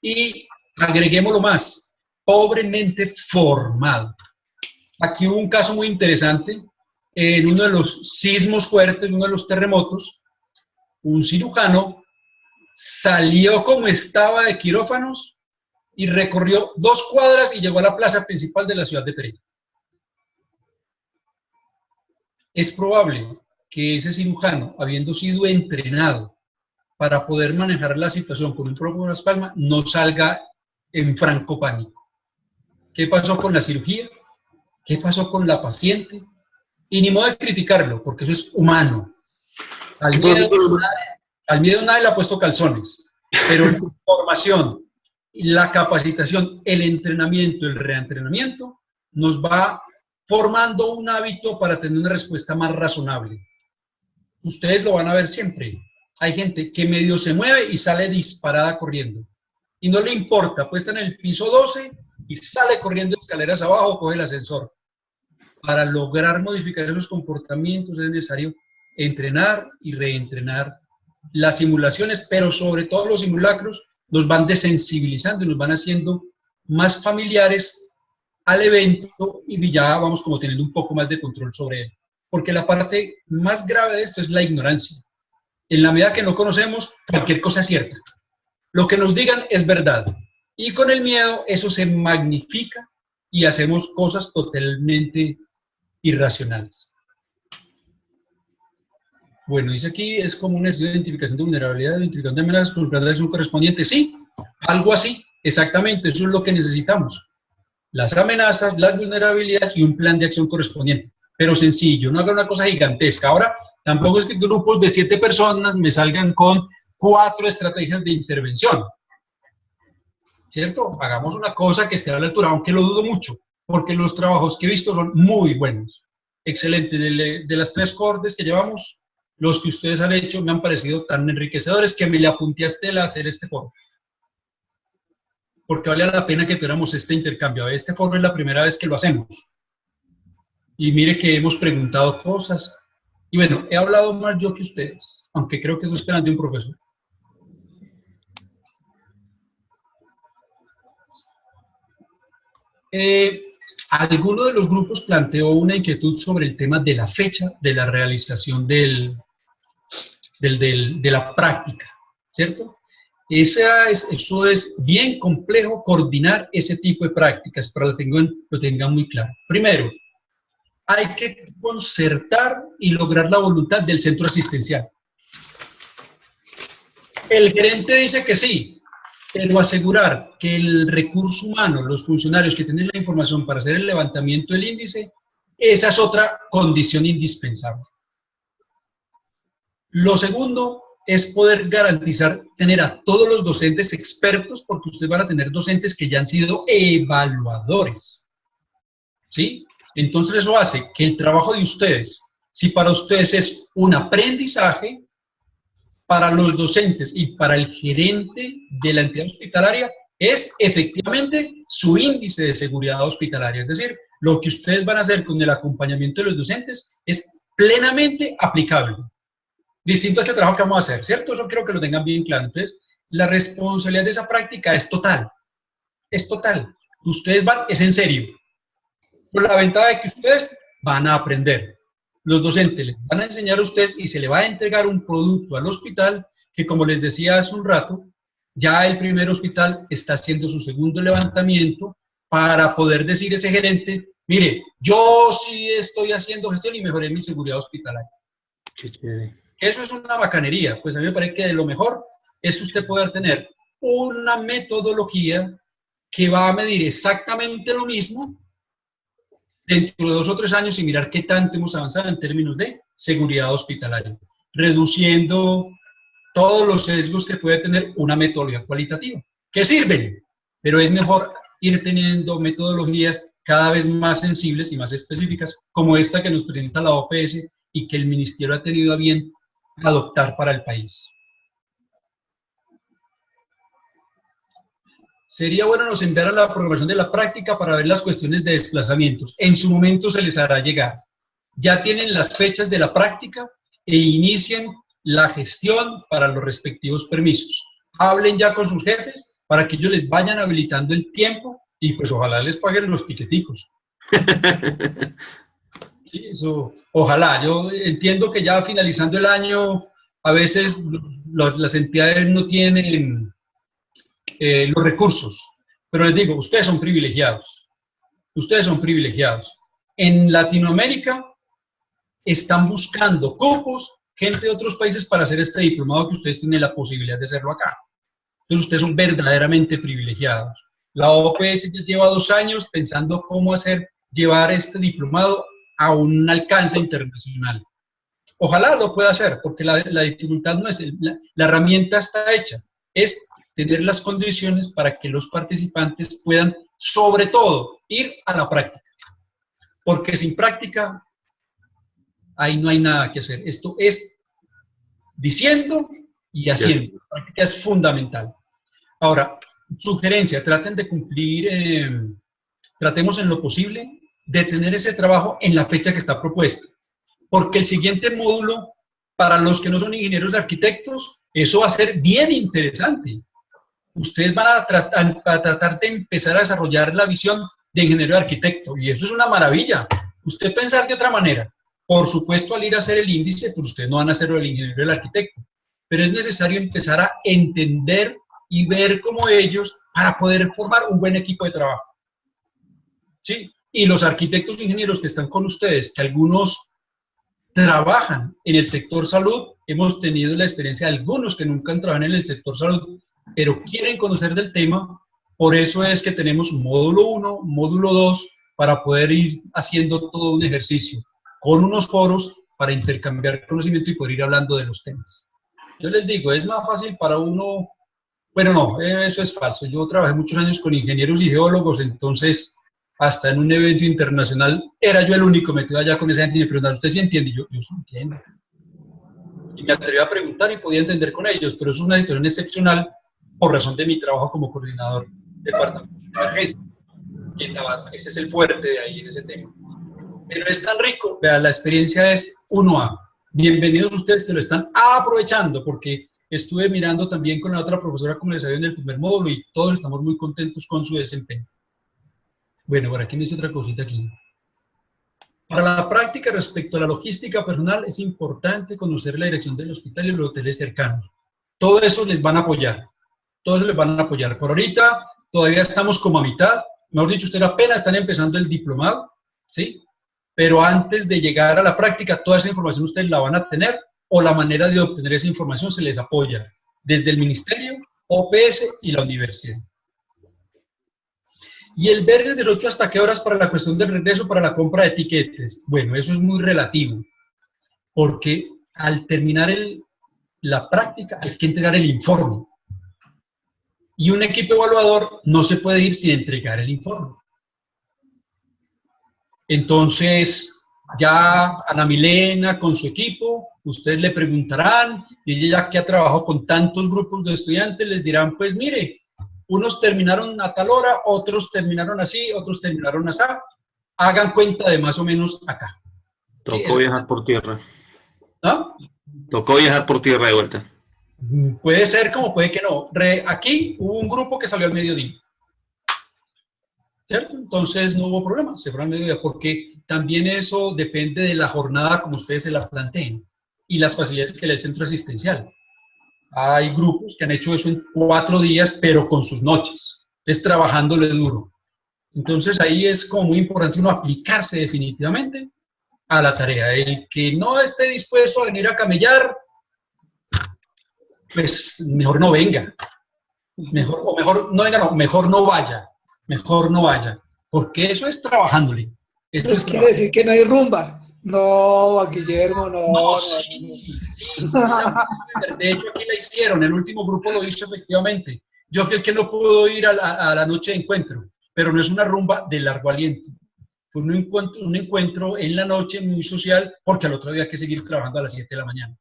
Y agreguémoslo más, pobremente formado. Aquí hubo un caso muy interesante, en uno de los sismos fuertes, uno de los terremotos, un cirujano salió como estaba de quirófanos y recorrió 2 cuadras y llegó a la plaza principal de la ciudad de Pereira. Es probable que ese cirujano, habiendo sido entrenado para poder manejar la situación con un propio Las Palmas, no salga en franco pánico. ¿Qué pasó con la cirugía? ¿Qué pasó con la paciente? Y ni modo de criticarlo, porque eso es humano. Al miedo nadie le ha puesto calzones, pero la formación, la capacitación, el entrenamiento, el reentrenamiento, nos va formando un hábito para tener una respuesta más razonable. Ustedes lo van a ver siempre. Hay gente que medio se mueve y sale disparada corriendo. Y no le importa, pues está en el piso 12 y sale corriendo escaleras abajo, coge el ascensor. Para lograr modificar esos comportamientos es necesario entrenar y reentrenar las simulaciones, pero sobre todo los simulacros nos van desensibilizando y nos van haciendo más familiares al evento y ya vamos como teniendo un poco más de control sobre él. Porque la parte más grave de esto es la ignorancia. En la medida que no conocemos, cualquier cosa es cierta. Lo que nos digan es verdad. Y con el miedo eso se magnifica y hacemos cosas totalmente irracionales. Bueno, dice aquí, es como un ejercicio de identificación de vulnerabilidad, de identificación de amenazas con el plan de acción correspondiente. Sí, algo así, exactamente, eso es lo que necesitamos. Las amenazas, las vulnerabilidades y un plan de acción correspondiente. Pero sencillo, no haga una cosa gigantesca. Ahora, tampoco es que grupos de 7 personas me salgan con 4 estrategias de intervención. ¿Cierto? Hagamos una cosa que esté a la altura, aunque lo dudo mucho, porque los trabajos que he visto son muy buenos. Excelente. De las 3 cohortes que llevamos, los que ustedes han hecho me han parecido tan enriquecedores que me le apunté a Estela a hacer este foro. Porque vale la pena que tuviéramos este intercambio. Este foro es la primera vez que lo hacemos. Y mire que hemos preguntado cosas. Y bueno, he hablado más yo que ustedes, aunque creo que eso esperan de un profesor. Alguno de los grupos planteó una inquietud sobre el tema de la fecha de la realización de la práctica, ¿cierto? Eso es bien complejo coordinar ese tipo de prácticas, para que lo tengan muy claro. Primero, hay que concertar y lograr la voluntad del centro asistencial. El gerente dice que sí, pero asegurar que el recurso humano, los funcionarios que tienen la información para hacer el levantamiento del índice, esa es otra condición indispensable. Lo segundo es poder garantizar tener a todos los docentes expertos, porque ustedes van a tener docentes que ya han sido evaluadores, ¿sí? Entonces eso hace que el trabajo de ustedes, si para ustedes es un aprendizaje, para los docentes y para el gerente de la entidad hospitalaria, es efectivamente su índice de seguridad hospitalaria. Es decir, lo que ustedes van a hacer con el acompañamiento de los docentes es plenamente aplicable. Distinto a este trabajo que vamos a hacer, ¿cierto? Eso quiero que lo tengan bien claro. Entonces, la responsabilidad de esa práctica es total. Es total. Ustedes van, es en serio. Por la ventaja de que ustedes van a aprender. Los docentes les van a enseñar a ustedes y se le va a entregar un producto al hospital que, como les decía hace un rato, ya el primer hospital está haciendo su segundo levantamiento para poder decir a ese gerente, mire, yo sí estoy haciendo gestión y mejoré mi seguridad hospitalaria. Qué chévere. Eso es una bacanería. Pues a mí me parece que de lo mejor es usted poder tener una metodología que va a medir exactamente lo mismo dentro de 2 o 3 años y mirar qué tanto hemos avanzado en términos de seguridad hospitalaria, reduciendo todos los sesgos que puede tener una metodología cualitativa, que sirven, pero es mejor ir teniendo metodologías cada vez más sensibles y más específicas, como esta que nos presenta la OPS y que el Ministerio ha tenido a bien adoptar para el país. Sería bueno nos enviar la programación de la práctica para ver las cuestiones de desplazamientos. En su momento se les hará llegar. Ya tienen las fechas de la práctica e inicien la gestión para los respectivos permisos. Hablen ya con sus jefes para que ellos les vayan habilitando el tiempo y pues ojalá les paguen los tiqueticos. Sí, eso, ojalá. Yo entiendo que ya finalizando el año a veces las entidades no tienen los recursos, pero les digo, ustedes son privilegiados. Ustedes son privilegiados. En Latinoamérica están buscando cupos, gente de otros países para hacer este diplomado que ustedes tienen la posibilidad de hacerlo acá. Entonces ustedes son verdaderamente privilegiados. La OPS ya lleva 2 años pensando cómo llevar este diplomado a un alcance internacional. Ojalá lo pueda hacer, porque la dificultad no es, la herramienta está hecha, es tener las condiciones para que los participantes puedan, sobre todo, ir a la práctica. Porque sin práctica, ahí no hay nada que hacer. Esto es diciendo y haciendo. La práctica es fundamental. Ahora, sugerencia, traten de cumplir, tratemos en lo posible de tener ese trabajo en la fecha que está propuesta. Porque el siguiente módulo, para los que no son ingenieros arquitectos, eso va a ser bien interesante. Ustedes van a tratar de empezar a desarrollar la visión de ingeniero arquitecto, y eso es una maravilla. Usted pensar de otra manera. Por supuesto, al ir a hacer el índice, pues ustedes no van a hacerlo del ingeniero del arquitecto, pero es necesario empezar a entender y ver como ellos para poder formar un buen equipo de trabajo. ¿Sí? Y los arquitectos e ingenieros que están con ustedes, que algunos trabajan en el sector salud, hemos tenido la experiencia de algunos que nunca han trabajado en el sector salud, pero quieren conocer del tema. Por eso es que tenemos un módulo 1, módulo 2, para poder ir haciendo todo un ejercicio con unos foros para intercambiar conocimiento y poder ir hablando de los temas. Yo les digo, es más fácil para uno, bueno, no, eso es falso. Yo trabajé muchos años con ingenieros y geólogos, entonces hasta en un evento internacional era yo el único metido allá con esa gente y me preguntaron, ¿usted sí entiende? Y yo sí entiendo. Y me atreví a preguntar y podía entender con ellos, pero es una situación excepcional por razón de mi trabajo como coordinador de departamento de emergencia. Y ese es el fuerte de ahí en ese tema. Pero es tan rico, vean, la experiencia es 1A. Bienvenidos ustedes que lo están aprovechando, porque estuve mirando también con la otra profesora, como les había en el primer módulo, y todos estamos muy contentos con su desempeño. Bueno, por aquí me dice otra cosita aquí. Para la práctica respecto a la logística personal, es importante conocer la dirección del hospital y los hoteles cercanos. Todo eso les van a apoyar. todos les van a apoyar. Por ahorita todavía estamos como a mitad, mejor dicho, ustedes apenas están empezando el diplomado, ¿sí? Pero antes de llegar a la práctica, toda esa información ustedes la van a tener, o la manera de obtener esa información se les apoya desde el ministerio, OPS y la universidad. Y el verde del 8 hasta qué horas para la cuestión del regreso, para la compra de tiquetes. Bueno, eso es muy relativo, porque al terminar la práctica hay que entregar el informe. Y un equipo evaluador no se puede ir sin entregar el informe. Entonces, ya Ana Milena con su equipo, ustedes le preguntarán, y ella ya que ha trabajado con tantos grupos de estudiantes, les dirán, pues mire, unos terminaron a tal hora, otros terminaron así, otros terminaron así. Hagan cuenta de más o menos acá. Tocó viajar por tierra. ¿Ah? Tocó viajar por tierra de vuelta. Puede ser como puede que no. Aquí hubo un grupo que salió al mediodía. ¿Cierto? Entonces no hubo problema, se fueron al mediodía, porque también eso depende de la jornada como ustedes se la planteen y las facilidades que le da el centro asistencial. Hay grupos que han hecho eso en 4 días, pero con sus noches, es trabajándole duro. Entonces ahí es como muy importante uno aplicarse definitivamente a la tarea. El que no esté dispuesto a venir a camellar, pues mejor no venga. Mejor no vaya. Mejor no vaya. Porque eso es trabajándole. Entonces quiere decir que no hay rumba. No, Guillermo, no. No, sí. De hecho, aquí la hicieron. El último grupo lo hizo efectivamente. Yo fui el que no pudo ir a la noche de encuentro, pero no es una rumba de largo aliento. Fue un encuentro en la noche muy social, porque al otro día hay que seguir trabajando a las 7 de la mañana.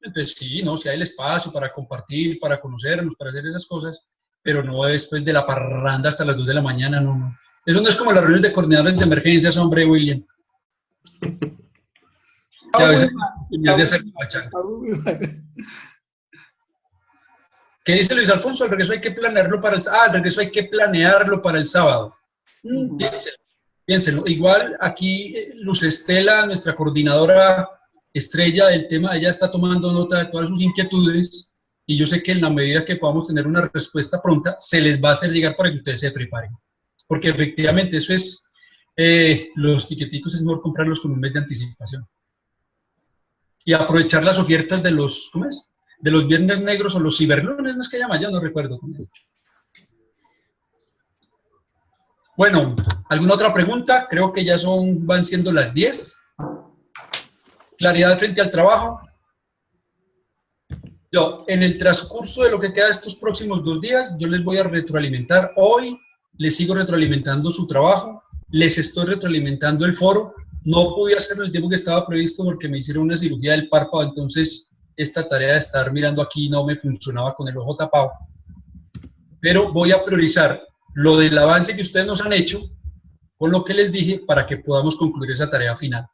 Entonces, sí, no, si hay el espacio para compartir, para conocernos, para hacer esas cosas, pero no después de la parranda hasta las 2 de la mañana, no. Eso no es como las reuniones de coordinadores de emergencias, hombre, William. Que a veces ¿Qué dice Luis Alfonso? El regreso hay que planearlo para el sábado. Piénselo. Igual aquí Luz Estela, nuestra coordinadora estrella del tema, ella está tomando nota de todas sus inquietudes y yo sé que en la medida que podamos tener una respuesta pronta, se les va a hacer llegar para que ustedes se preparen. Porque efectivamente eso es, los tiqueticos es mejor comprarlos con un mes de anticipación. Y aprovechar las ofertas de los, ¿cómo es? De los viernes negros o los ciberlunes, no es que llama, ya no recuerdo. Bueno, ¿alguna otra pregunta? Creo que ya van siendo las 10. Claridad frente al trabajo. Yo, en el transcurso de lo que queda de estos próximos 2 días, yo les voy a retroalimentar. Hoy les sigo retroalimentando su trabajo, les estoy retroalimentando el foro. No pude hacerlo el tiempo que estaba previsto porque me hicieron una cirugía del párpado, entonces esta tarea de estar mirando aquí no me funcionaba con el ojo tapado. Pero voy a priorizar lo del avance que ustedes nos han hecho con lo que les dije para que podamos concluir esa tarea final.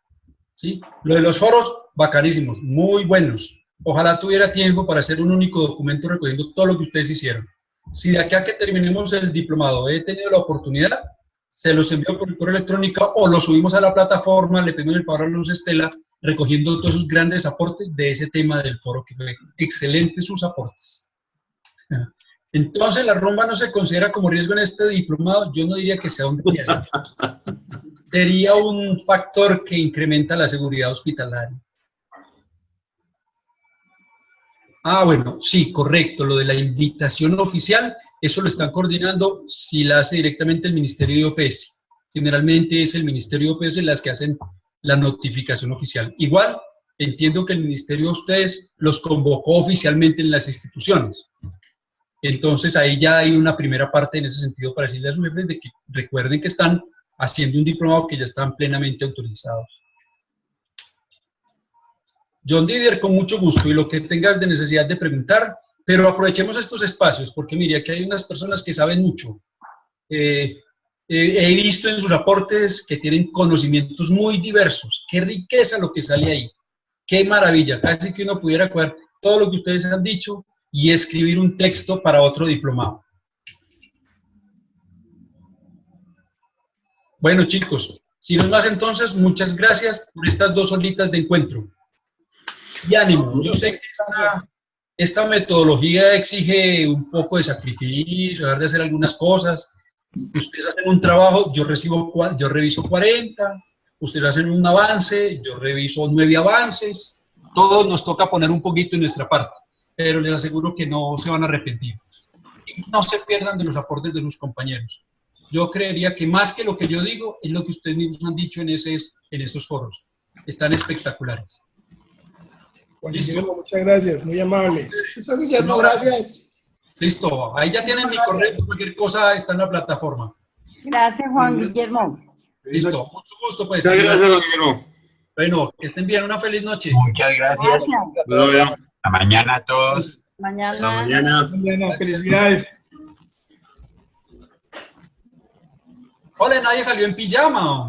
¿Sí? Lo de los foros, bacanísimos, muy buenos. Ojalá tuviera tiempo para hacer un único documento recogiendo todo lo que ustedes hicieron. Si de aquí a que terminemos el diplomado he tenido la oportunidad, se los envío por el correo electrónico o lo subimos a la plataforma, le pedimos el favor a Luz Estela, recogiendo todos sus grandes aportes de ese tema del foro, que fue excelentes sus aportes. Entonces, la rumba no se considera como riesgo en este diplomado. Yo no diría que sea un riesgo. Sería un factor que incrementa la seguridad hospitalaria. Bueno, sí, correcto. Lo de la invitación oficial, eso lo están coordinando, si la hace directamente el Ministerio de OPS. Generalmente es el Ministerio de OPS las que hacen la notificación oficial. Igual, entiendo que el Ministerio de ustedes los convocó oficialmente en las instituciones. Entonces, ahí ya hay una primera parte en ese sentido para decirles a sus jefes de que recuerden que están haciendo un diplomado que ya están plenamente autorizados. John Didier, con mucho gusto, y lo que tengas de necesidad de preguntar, pero aprovechemos estos espacios, porque mire, aquí hay unas personas que saben mucho. He visto en sus aportes que tienen conocimientos muy diversos. ¡Qué riqueza lo que sale ahí! ¡Qué maravilla! Casi que uno pudiera coger todo lo que ustedes han dicho y escribir un texto para otro diplomado. Bueno, chicos, si no es más entonces, muchas gracias por estas 2 horitas de encuentro. Y ánimo, yo sé que Esta metodología exige un poco de sacrificio, dejar de hacer algunas cosas. Ustedes hacen un trabajo, yo reviso 40, ustedes hacen un avance, yo reviso 9 avances. Todos nos toca poner un poquito en nuestra parte, pero les aseguro que no se van a arrepentir. Y no se pierdan de los aportes de los compañeros. Yo creería que más que lo que yo digo, es lo que ustedes mismos han dicho en esos foros. Están espectaculares. Juan Guillermo, muchas gracias, muy amable. Listo, Guillermo, gracias. Listo, ahí ya tienen mi correo, cualquier cosa está en la plataforma. Gracias, Juan Guillermo. Listo, mucho gusto pues. Muchas gracias, don Guillermo. Bueno, que estén bien, una feliz noche. Muchas gracias. Hasta mañana a todos. Mañana. Mañana, felicidades. Hola, nadie salió en pijama.